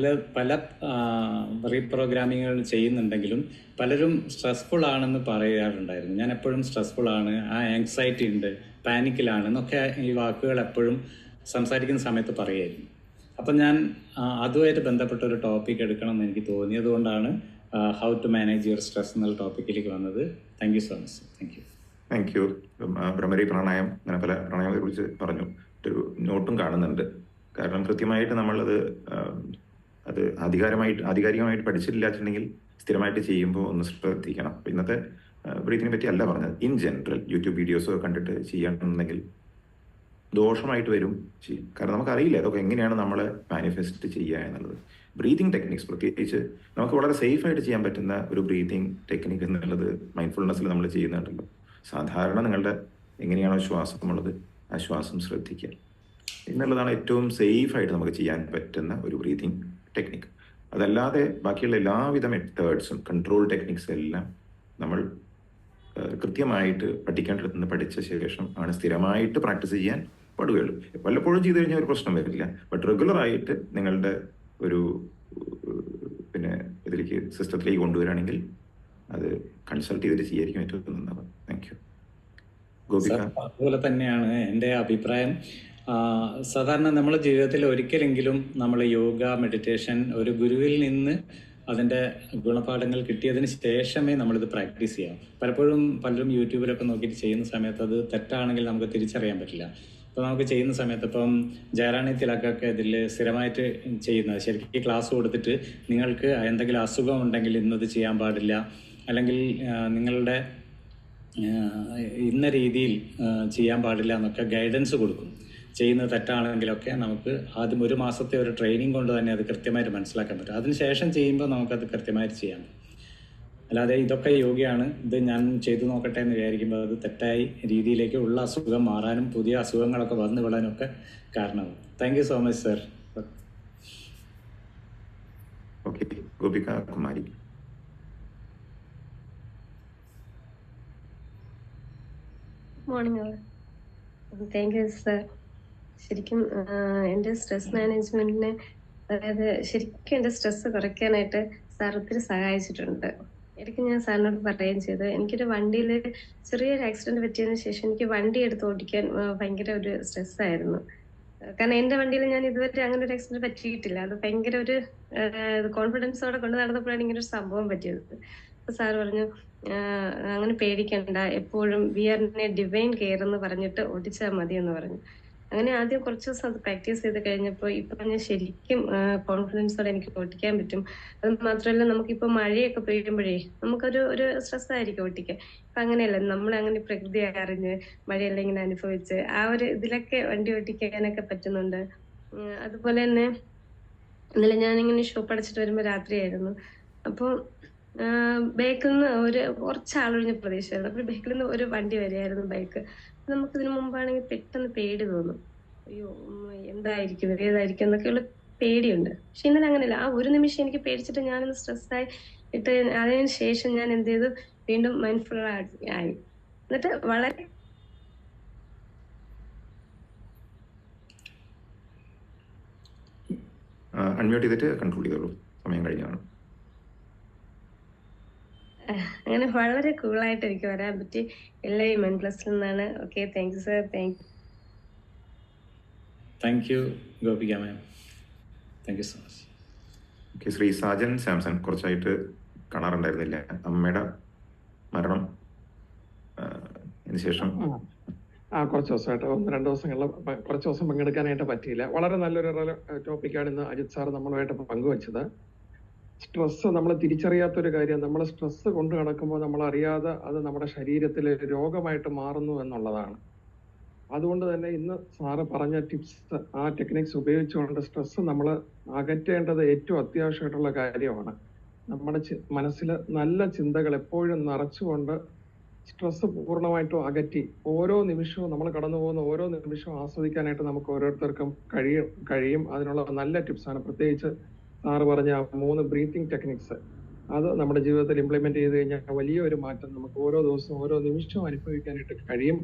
പല റീപ്രോഗ്രാമിങ്ങുകൾ ചെയ്യുന്നുണ്ടെങ്കിലും പലരും സ്ട്രെസ്ഫുൾ ആണെന്ന് പറയാറുണ്ടായിരുന്നു. ഞാൻ എപ്പോഴും സ്ട്രെസ്ഫുൾ ആണ്, ആങ്സൈറ്റി ഉണ്ട്, പാനിക്കിലാണ് എന്നൊക്കെ ഈ വാക്കുകൾ എപ്പോഴും സംസാരിക്കുന്ന സമയത്ത് പറയുമായിരുന്നു. അപ്പം ഞാൻ അതുമായിട്ട് ബന്ധപ്പെട്ട ഒരു ടോപ്പിക് എടുക്കണം എന്ന് എനിക്ക് തോന്നിയത് കൊണ്ടാണ് how to manage your stress എന്നുള്ള ടോപ്പിക്കിലേക്ക് വന്നത്. Thank you so much. Thank you. Bhramari pranayama, അങ്ങനെ പല പ്രാണായമത്തെ കുറിച്ച് പറഞ്ഞു. ഒരു നോട്ടും കാണുന്നുണ്ട്. കാരണം കൃത്യമായിട്ട് നമ്മളത് ആധികാരികമായിട്ട് പഠിച്ചിട്ടില്ലാച്ചിട്ടുണ്ടെങ്കിൽ സ്ഥിരമായിട്ട് ചെയ്യുമ്പോൾ ഒന്ന് ശ്രദ്ധിക്കണം. അപ്പം ഇന്നത്തെ ബ്രീത്തിനെ പറ്റി അല്ല പറഞ്ഞത്. ഇൻ ജനറൽ യൂട്യൂബ് വീഡിയോസ് കണ്ടിട്ട് ചെയ്യണമെന്നുണ്ടെങ്കിൽ ദോഷമായിട്ട് വരും ചെയ്യും. കാരണം നമുക്കറിയില്ല അതൊക്കെ എങ്ങനെയാണ് നമ്മളെ മാനിഫെസ്റ്റ് ചെയ്യുക എന്നുള്ളത്. ബ്രീതിങ് ടെക്നിക്സ് പ്രത്യേകിച്ച് നമുക്ക് വളരെ സേഫായിട്ട് ചെയ്യാൻ പറ്റുന്ന ഒരു ബ്രീതിങ് ടെക്നിക്ക് എന്നുള്ളത് മൈൻഡ്ഫുൾനെസ്സിൽ നമ്മൾ ചെയ്യുന്നുണ്ടല്ലോ. സാധാരണ നിങ്ങളുടെ എങ്ങനെയാണോ ശ്വാസമുള്ളത് ആ ശ്വാസം ശ്രദ്ധിക്കുക എന്നുള്ളതാണ് ഏറ്റവും സേഫായിട്ട് നമുക്ക് ചെയ്യാൻ പറ്റുന്ന ഒരു ബ്രീതിങ് ടെക്നിക്ക്. അതല്ലാതെ ബാക്കിയുള്ള എല്ലാവിധ മെത്തേഡ്സും കൺട്രോൾ ടെക്നിക്സ് എല്ലാം നമ്മൾ കൃത്യമായിട്ട് പഠിക്കേണ്ടടുത്ത് പഠിച്ച ശേഷം ആണ് സ്ഥിരമായിട്ട് പ്രാക്ടീസ് ചെയ്യാൻ പാടുകയുള്ളൂ. വല്ലപ്പോഴും ചെയ്തു കഴിഞ്ഞാൽ ഒരു പ്രശ്നം വരില്ല. ബട്ട് റെഗുലറായിട്ട് നിങ്ങളുടെ ഒരു ഇതിലേക്ക് സിസ്റ്റത്തിലേക്ക് കൊണ്ടുവരികയാണെങ്കിൽ അത് കൺസൾട്ട് ചെയ്തിട്ട് ചെയ്യായിരിക്കും ഏറ്റവും നന്നാവുക. Thank you. ഗോപിക. അതുപോലെ തന്നെയാണ് എൻ്റെ അഭിപ്രായം. സാധാരണ നമ്മുടെ ജീവിതത്തിൽ ഒരിക്കലെങ്കിലും നമ്മൾ യോഗ, മെഡിറ്റേഷൻ ഒരു ഗുരുവിൽ നിന്ന് അതിൻ്റെ ഗുണപാഠങ്ങൾ കിട്ടിയതിന് ശേഷമേ നമ്മളിത് പ്രാക്ടീസ് ചെയ്യാം. പലരും യൂട്യൂബിലൊക്കെ നോക്കിയിട്ട് ചെയ്യുന്ന സമയത്ത് അത് തെറ്റാണെങ്കിൽ നമുക്ക് തിരിച്ചറിയാൻ പറ്റില്ല. ഇപ്പോൾ നമുക്ക് ചെയ്യുന്ന സമയത്ത് ഇപ്പം ജയറാണി തിലകൊക്കെ ഇതിൽ സ്ഥിരമായിട്ട് ചെയ്യുന്നത് ശരിക്കും ക്ലാസ് കൊടുത്തിട്ട് നിങ്ങൾക്ക് എന്തെങ്കിലും അസുഖം ഉണ്ടെങ്കിൽ ഇന്നത് ചെയ്യാൻ പാടില്ല, അല്ലെങ്കിൽ നിങ്ങളുടെ ഇന്ന രീതിയിൽ ചെയ്യാൻ പാടില്ല എന്നൊക്കെ ഗൈഡൻസ് കൊടുക്കും. ചെയ്യുന്നത് തെറ്റാണെങ്കിലൊക്കെ നമുക്ക് ആദ്യം 1 മാസത്തെ ഒരു ട്രെയിനിങ് കൊണ്ട് തന്നെ അത് കൃത്യമായിട്ട് മനസ്സിലാക്കാൻ പറ്റും. അതിനുശേഷം ചെയ്യുമ്പോൾ നമുക്കത് കൃത്യമായിട്ട് ചെയ്യാൻ പറ്റും. അല്ലാതെ ഇതൊക്കെ യോഗയാണ്, ഇത് ഞാൻ ചെയ്തു നോക്കട്ടെ എന്ന് വിചാരിക്കുമ്പോൾ അത് തെറ്റായ രീതിയിലേക്ക് ഉള്ള അസുഖം മാറാനും പുതിയ അസുഖങ്ങളൊക്കെ വന്നു വിടാനും ഒക്കെ കാരണമാകും. Thank you so much sir. Okay, Gopika Kumari. Morning. Thank you sir. ശരിക്കും എൻ്റെ സ്ട്രെസ് മാനേജ്മെന്റിനെ, അതായത് ശരിക്കും എൻ്റെ സ്ട്രെസ് കുറയ്ക്കാനായിട്ട് സാർ ഒത്തിരി സഹായിച്ചിട്ടുണ്ട്. ഇടയ്ക്ക് ഞാൻ സാറിനോട് പറയുകയും ചെയ്തു, എനിക്കൊരു വണ്ടിയിൽ ചെറിയൊരു ആക്സിഡന്റ് പറ്റിയതിന് ശേഷം എനിക്ക് വണ്ടി എടുത്ത് ഓടിക്കാൻ ഭയങ്കര ഒരു സ്ട്രെസ്സായിരുന്നു. കാരണം എൻ്റെ വണ്ടിയിൽ ഞാൻ ഇതുവരെ അങ്ങനെ ഒരു ആക്സിഡന്റ് പറ്റിയിട്ടില്ല. അത് ഭയങ്കര ഒരു കോൺഫിഡൻസോടെ കൊണ്ട് നടന്നപ്പോഴാണ് ഇങ്ങനെ ഒരു സംഭവം പറ്റിയത്. അപ്പൊ സാറ് പറഞ്ഞു, അങ്ങനെ പേടിക്കണ്ട, എപ്പോഴും we are in a divine care എന്ന് പറഞ്ഞിട്ട് ഓടിച്ചാൽ മതി എന്ന് പറഞ്ഞു. അങ്ങനെ ആദ്യം കുറച്ച് ദിവസം അത് പ്രാക്ടീസ് ചെയ്ത് കഴിഞ്ഞപ്പോൾ ഇപ്പൊ ഞാൻ ശരിക്കും കോൺഫിഡൻസോടെ എനിക്ക് ഓട്ടിക്കാൻ പറ്റും. അത് മാത്രമല്ല, നമുക്കിപ്പോൾ മഴയൊക്കെ പെയ്യുമ്പോഴേ നമുക്കൊരു സ്ട്രെസ് ആയിരിക്കും ഓട്ടിക്കാൻ. ഇപ്പൊ അങ്ങനെയല്ല, നമ്മളങ്ങനെ പ്രകൃതി അറിഞ്ഞ് മഴയെല്ലാം ഇങ്ങനെ അനുഭവിച്ച് ആ ഒരു ഇതിലൊക്കെ വണ്ടി ഓട്ടിക്കാനൊക്കെ പറ്റുന്നുണ്ട്. അതുപോലെ തന്നെ ഇന്നലെ ഞാനിങ്ങനെ ഷോപ്പ് അടച്ചിട്ട് വരുമ്പോൾ രാത്രിയായിരുന്നു. അപ്പോൾ ബൈക്കിൽ നിന്ന് കുറച്ചാളൊഴിഞ്ഞ പ്രദേശമായിരുന്നു. അപ്പോൾ ബൈക്കിൽ നിന്ന് ഒരു വണ്ടി വരികയായിരുന്നു, ബൈക്ക്. നമുക്കിതിനു മുമ്പാണെങ്കിൽ പെട്ടെന്ന് പേടി തോന്നും, അയ്യോ എന്തായിരിക്കും ഏതായിരിക്കും എന്നൊക്കെയുള്ള പേടിയുണ്ട്. പക്ഷെ ഇന്നലെ അങ്ങനെയല്ല. ആ ഒരു നിമിഷം എനിക്ക് പേടിച്ചിട്ട് ഞാനൊന്ന് സ്ട്രെസ്സായി ഇട്ട് അതിന് ശേഷം ഞാൻ എന്ത് ചെയ്തു, വീണ്ടും മൈൻഡ്ഫുൾ ആയി. എന്നിട്ട് വളരെ അൺമ്യൂട്ട് ചെയ്തിട്ട് കൺക്ലൂഡ് ചെയ്തോളൂ, സമയം കഴിഞ്ഞാണ്. അങ്ങനെ വളരെ കൂളായിട്ട് എനിക്ക് വരാൻ പറ്റി. എല്ലാം ഈ മൈൻഡ്പ്ലസിൽ നിന്നാണ്. Okay, thank you sir. Thank you Gopika ma'am, thank you so much. Okay, Shri Sajan Samson, കുറച്ചായിട്ട് കാണാറുണ്ടായിരുന്നില്ല. അമ്മയുടെ മരണം ശേഷം കുറച്ച് ദിവസമായിട്ട് 1-2 ദിവസങ്ങളിൽ കുറച്ച് ദിവസം പങ്കെടുക്കാനായിട്ട് പറ്റിയില്ല. വളരെ നല്ലൊരു ടോപ്പിക്കാണ് ഇന്ന് അജിത് സാർ നമ്മളുമായിട്ട് പങ്കുവച്ചത്. സ്ട്രെസ് നമ്മൾ തിരിച്ചറിയാത്തൊരു കാര്യം. നമ്മൾ സ്ട്രെസ് കൊണ്ട് നടക്കുമ്പോൾ നമ്മൾ അറിയാതെ അത് നമ്മുടെ ശരീരത്തിൽ രോഗമായിട്ട് മാറുന്നു എന്നുള്ളതാണ്. അതുകൊണ്ട് തന്നെ ഇന്ന് സാറ് പറഞ്ഞ ടിപ്സ്, ആ ടെക്നിക്സ് ഉപയോഗിച്ചുകൊണ്ട് സ്ട്രെസ് നമ്മൾ അകറ്റേണ്ടത് ഏറ്റവും അത്യാവശ്യമായിട്ടുള്ള കാര്യമാണ്. നമ്മുടെ മനസ്സിൽ നല്ല ചിന്തകൾ എപ്പോഴും നിറച്ചുകൊണ്ട് സ്ട്രെസ് പൂർണ്ണമായിട്ടും അകറ്റി ഓരോ നിമിഷവും നമ്മൾ കടന്നു പോകുന്ന ഓരോ നിമിഷവും ആസ്വദിക്കാനായിട്ട് നമുക്ക് ഓരോരുത്തർക്കും കഴിയും. അതിനുള്ള നല്ല ടിപ്സാണ്. പ്രത്യേകിച്ച് സാറ് പറഞ്ഞ 3 ബ്രീത്തിങ് ടെക്നിക്സ്, അത് നമ്മുടെ ജീവിതത്തിൽ ഇംപ്ലിമെന്റ് ചെയ്ത് കഴിഞ്ഞാൽ വലിയൊരു മാറ്റം നമുക്ക് ഓരോ ദിവസവും ഓരോ നിമിഷവും അനുഭവിക്കാനായിട്ട് കഴിയും.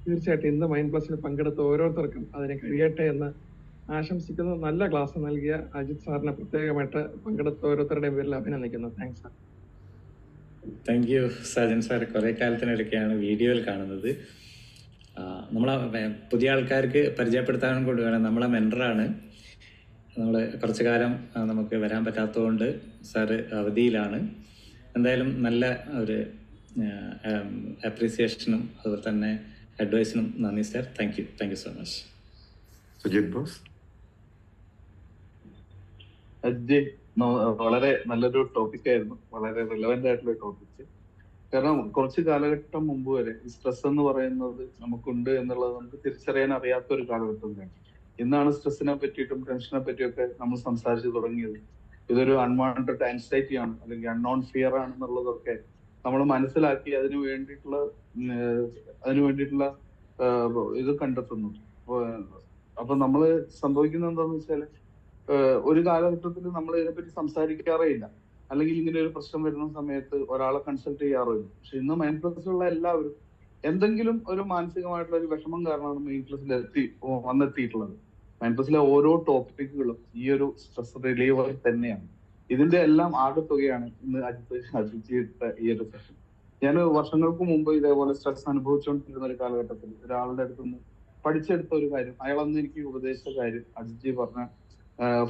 തീർച്ചയായിട്ടും ഇന്ന് മൈൻഡ് പ്ലസിൽ പങ്കെടുത്ത ഓരോരുത്തർക്കും അതിന് കഴിയട്ടെ എന്ന് ആശംസിക്കുന്നു. നല്ല ക്ലാസ് നൽകിയ അജിത് സാറിനെ പ്രത്യേകമായിട്ട് പങ്കെടുത്ത ഓരോരുത്തരുടെയും പേരിൽ അഭിനന്ദിക്കുന്നു. Thanks sir. Thank U Sajan sir. കുറേ കാലത്തിനിടയ്ക്കാണ് വീഡിയോയിൽ കാണുന്നത്. നമ്മളെ പുതിയ ആൾക്കാർക്ക് പരിചയപ്പെടുത്താനും കൊണ്ട് വേണം, നമ്മളെ മെൻറ്ററാണ്. നമ്മൾ കുറച്ച് കാലം നമുക്ക് വരാൻ പറ്റാത്തതുകൊണ്ട് സാറ് അവധിയിലാണ്. എന്തായാലും നല്ല ഒരു അപ്രീസിയേഷനും അതുപോലെ തന്നെ അഡ്വൈസിനും നന്ദി sir. Thank you so much. Sujith boss. വളരെ നല്ലൊരു ടോപ്പിക്കായിരുന്നു, വളരെ റിലവൻ്റ് ആയിട്ടുള്ള ടോപ്പിക്ക്. കാരണം കുറച്ച് കാലഘട്ടം മുമ്പ് വരെ ഈ സ്ട്രെസ് എന്ന് പറയുന്നത് നമുക്കുണ്ട് എന്നുള്ളത് നമുക്ക് തിരിച്ചറിയാൻ അറിയാത്ത ഒരു കാലഘട്ടത്തിലാണ്. ഇന്നാണ് സ്ട്രെസ്സിനെ പറ്റിയിട്ടും ടെൻഷനെ പറ്റിയൊക്കെ നമ്മൾ സംസാരിച്ച് തുടങ്ങിയത്. ഇതൊരു അൺവാണ്ടഡ് ആൻസൈറ്റി ആണ്, അല്ലെങ്കിൽ അൺനോൺ ഫിയർ ആണെന്നുള്ളതൊക്കെ നമ്മൾ മനസ്സിലാക്കി അതിനു വേണ്ടിയിട്ടുള്ള ഇത് കണ്ടെത്തുന്നു. അപ്പൊ നമ്മൾ സംഭവിക്കുന്നത് എന്താണെന്ന് വെച്ചാല്, ഒരു കാലഘട്ടത്തിൽ നമ്മൾ ഇതിനെപ്പറ്റി സംസാരിക്കാറേ ഇല്ല, അല്ലെങ്കിൽ ഇങ്ങനെ ഒരു പ്രശ്നം വരുന്ന സമയത്ത് ഒരാളെ കൺസൾട്ട് ചെയ്യാറില്ല. പക്ഷെ ഇന്ന് മൈൻഡ് പ്ലസിലുള്ള എല്ലാവരും എന്തെങ്കിലും ഒരു മാനസികമായിട്ടുള്ള ഒരു വിഷമം കാരണമാണ് മൈൻഡ് പ്ലസിൽ വന്നെത്തിയിട്ടുള്ളത്. മൈൻഡ് പ്ലസിലെ ഓരോ ടോപ്പിക്കുകളും ഈ ഒരു സ്ട്രെസ് റിലീവർ തന്നെയാണ്. ഇതിന്റെ എല്ലാം ആകെത്തുകയാണ് ഇന്ന് അജിത്ത് ഈ ഒരു സെഷൻ. ഞാൻ വർഷങ്ങൾക്ക് മുമ്പ് ഇതേപോലെ സ്ട്രെസ് അനുഭവിച്ചുകൊണ്ടിരുന്ന ഒരു കാലഘട്ടത്തിൽ ഒരാളുടെ അടുത്തുനിന്ന് പഠിച്ചെടുത്ത ഒരു കാര്യം, അയാളന്ന് എനിക്ക് ഉപദേശിച്ച കാര്യം അജിജി പറഞ്ഞ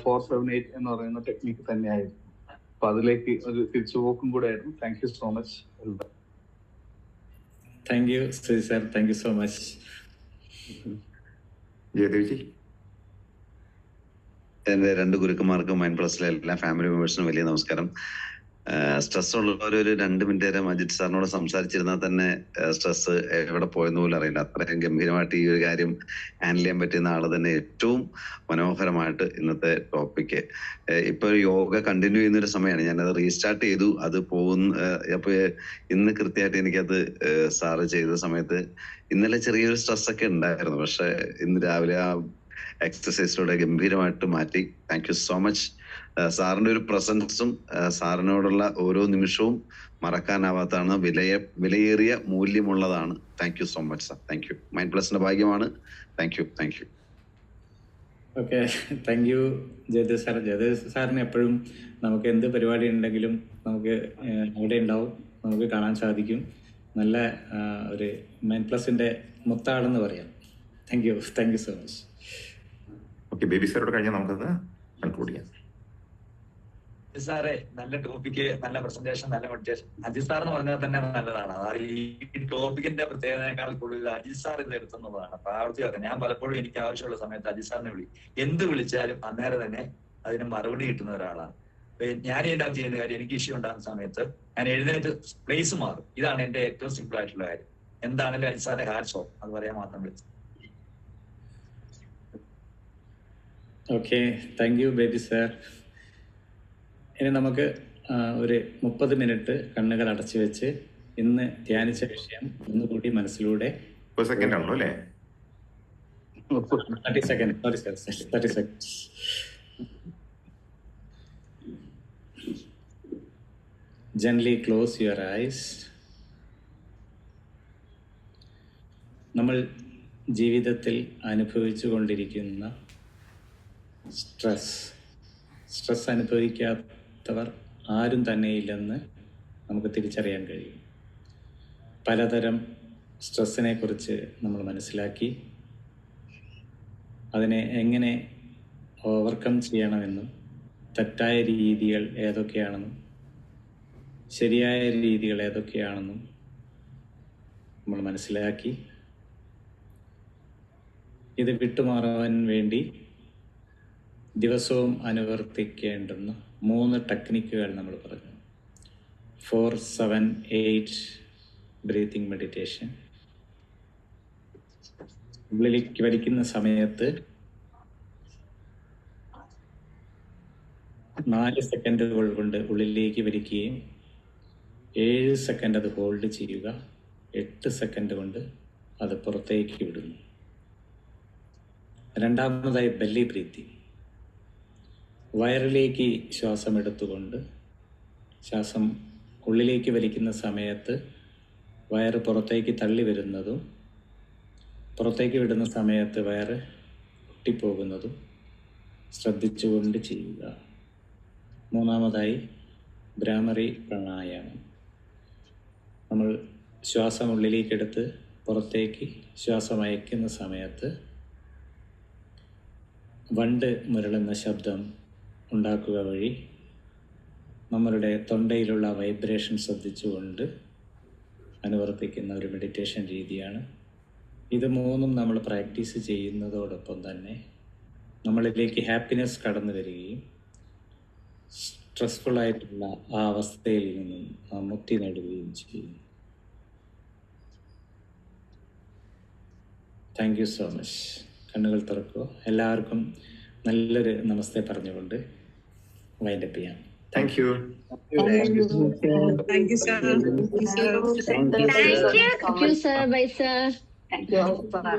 478 എന്ന് പറയുന്ന ടെക്നിക്ക് തന്നെയായിരുന്നു. അപ്പൊ അതിലേക്ക് ഒരു തിരിച്ചുപോക്കും കൂടെ ആയിരുന്നു. Thank you so much. Thank you Shri sir, thank you so much. Jayadevji. എൻ്റെ 2 ഗുരുക്കന്മാർക്കും മൈൻഡ് പ്ലസിലെ എല്ലാ ഫാമിലി മെമ്പേഴ്സിനും വലിയ നമസ്കാരം. സ്ട്രെസ് ഉള്ളവർ ഒരു 2 മിനിറ്റ് നേരം അജിത് സാറിനോട് സംസാരിച്ചിരുന്നാൽ തന്നെ സ്ട്രെസ് എവിടെ പോയെന്ന് പോലും അറിയില്ല. അത്രയും ഗംഭീരമായിട്ട് ഈ ഒരു കാര്യം ഹാൻഡിൽ ചെയ്യാൻ പറ്റുന്ന ആള് തന്നെ. ഏറ്റവും മനോഹരമായിട്ട് ഇന്നത്തെ ടോപ്പിക്ക്. ഇപ്പൊ യോഗ കണ്ടിന്യൂ ചെയ്യുന്നൊരു സമയമാണ്, ഞാനത് റീസ്റ്റാർട്ട് ചെയ്തു. അത് അപ്പൊ ഇന്ന് കൃത്യമായിട്ട് എനിക്കത് സാറ് ചെയ്ത സമയത്ത് ഇന്നലെ ചെറിയൊരു സ്ട്രെസ് ഒക്കെ ഉണ്ടായിരുന്നു. പക്ഷെ ഇന്ന് രാവിലെ ആ എക്സസൈസിലൂടെ ഗംഭീരമായിട്ട് മാറ്റി. Thank you so much. സാറിന്റെ ഒരു പ്രസൻസും സാറിനോടുള്ള ഓരോ നിമിഷവും മറക്കാനാവാത്തതാണ്, വിലയേറിയ മൂല്യമുള്ളതാണ്. Thank you so much sir. Thank you. Mind പ്ലസിന്റെ ഭാഗ്യമാണ്. Thank you. Okay, thank you Jayadev sir. Jayadev സാറിന് എപ്പോഴും നമുക്ക് എന്ത് പരിപാടി ഉണ്ടെങ്കിലും നമുക്ക് അവിടെ ഉണ്ടാവും, നമുക്ക് കാണാൻ സാധിക്കും. നല്ല ഒരു മൈൻഡ് പ്ലസിന്റെ മുത്താളെന്ന് പറയാം. Thank you so much. Okay, Baby സാറോട് കഴിഞ്ഞാൽ നമുക്കത് കൺക്ലൂഡ് ചെയ്യാം. അജിത് സാറെ നല്ല ടോപ്പിക്ക്, നല്ല പ്രസന്റേഷൻ, നല്ല മെഡിറ്റേഷൻ. അജിത് സാർ എന്ന് പറഞ്ഞാൽ തന്നെ നല്ലതാണ്. അതായത് ഈ ടോപ്പിക്കിന്റെ പ്രത്യേകതയേക്കാൾ കൂടുതൽ അജിത് സാർ ഇത് എടുത്തുന്നതാണ് പ്രാവർത്തികമാക്കുക. ഞാൻ പലപ്പോഴും എനിക്ക് ആവശ്യമുള്ള സമയത്ത് അജിത് സാറിനെ എന്ത് വിളിച്ചാലും അന്നേരം തന്നെ അതിന് മറുപടി കിട്ടുന്ന ഒരാളാണ്. ഞാൻ ഇതിൻ്റെ അകത്ത് ചെയ്യുന്ന കാര്യം, എനിക്ക് ഇഷ്യൂ ഉണ്ടാകുന്ന സമയത്ത് ഞാൻ എഴുന്നേറ്റ് പ്ലേസ് മാറും. ഇതാണ് എന്റെ ഏറ്റവും സിമ്പിൾ ആയിട്ടുള്ള കാര്യം. എന്താണെങ്കിലും അജിത് സാറിന്റെ ഹാറ്റ്സ് ഓഫ്, അത് പറയാൻ മാത്രം വിളിച്ചു. Okay, thank U baby sir. ഇനി നമുക്ക് ഒരു 30 മിനിറ്റ് കണ്ണുകൾ അടച്ചു വെച്ച് ഇന്ന് ധ്യാനിച്ച വിഷയം ഒന്നുകൂടി മനസ്സിലൂടെ 30 സെക്കൻഡ് ആണല്ലോ അല്ലേ? 30 second, sorry sir, 30 second. Gently close your eyes. നമ്മൾ ജീവിതത്തിൽ അനുഭവിച്ചു കൊണ്ടിരിക്കുന്ന സ്ട്രെസ് അനുഭവിക്കാത്തവർ ആരും തന്നെയില്ലെന്ന് നമുക്ക് തിരിച്ചറിയാൻ കഴിയും. പലതരം സ്ട്രെസ്സിനെ കുറിച്ച് നമ്മൾ മനസ്സിലാക്കി അതിനെ എങ്ങനെ ഓവർകം ചെയ്യണമെന്നും തെറ്റായ രീതികൾ ഏതൊക്കെയാണെന്നും ശരിയായ രീതികൾ ഏതൊക്കെയാണെന്നും നമ്മൾ മനസ്സിലാക്കി. ഇത് വിട്ടുമാറാൻ വേണ്ടി ദിവസവും അനുവർത്തിക്കേണ്ടുന്ന 3 ടെക്നിക്കുകൾ നമ്മൾ പറഞ്ഞു. 4-7-8 ബ്രീത്തിങ് മെഡിറ്റേഷൻ. ഉള്ളിലേക്ക് വലിക്കുന്ന സമയത്ത് 4 സെക്കൻഡുകൾ കൊണ്ട് ഉള്ളിലേക്ക് വലിക്കുകയും 7 സെക്കൻഡ് അത് ഹോൾഡ് ചെയ്യുക, 8 സെക്കൻഡ് കൊണ്ട് അത് പുറത്തേക്ക് വിടുന്നു. രണ്ടാമതായി ബെല്ലി ബ്രീത്തിങ്. വയറിലേക്ക് ശ്വാസം എടുത്തുകൊണ്ട് ശ്വാസം ഉള്ളിലേക്ക് വലിക്കുന്ന സമയത്ത് വയറ് പുറത്തേക്ക് തള്ളി വരുന്നതും പുറത്തേക്ക് വിടുന്ന സമയത്ത് വയറ് ഒട്ടിപ്പോകുന്നതും ശ്രദ്ധിച്ചുകൊണ്ട് ചെയ്യുക. മൂന്നാമതായി ഭ്രാമറി പ്രാണായാമം. നമ്മൾ ശ്വാസം ഉള്ളിലേക്കെടുത്ത് പുറത്തേക്ക് ശ്വാസം അയക്കുന്ന സമയത്ത് വണ്ട് മുരളുന്ന ശബ്ദം ഉണ്ടാക്കുക വഴി നമ്മളുടെ തൊണ്ടയിലുള്ള വൈബ്രേഷൻ ശ്രദ്ധിച്ചുകൊണ്ട് അനുവർത്തിക്കുന്ന ഒരു മെഡിറ്റേഷൻ രീതിയാണ്. ഇത് 3ഉം നമ്മൾ പ്രാക്ടീസ് ചെയ്യുന്നതോടൊപ്പം തന്നെ നമ്മളിലേക്ക് ഹാപ്പിനെസ് കടന്നു വരികയും സ്ട്രെസ്ഫുൾ ആയിട്ടുള്ള ആ അവസ്ഥയിൽ നിന്നും മുക്തി നേടുകയും ചെയ്യുന്നു. Thank you so much. കണ്ണുകൾ തുറക്കുക. എല്ലാവർക്കും നല്ലൊരു നമസ്തേ പറഞ്ഞുകൊണ്ട് വൈൻഡപ്പ് ചെയ്യാം. Thank you. Thank you, sir. Thank you, sir. Bye, sir. Thank you, sir.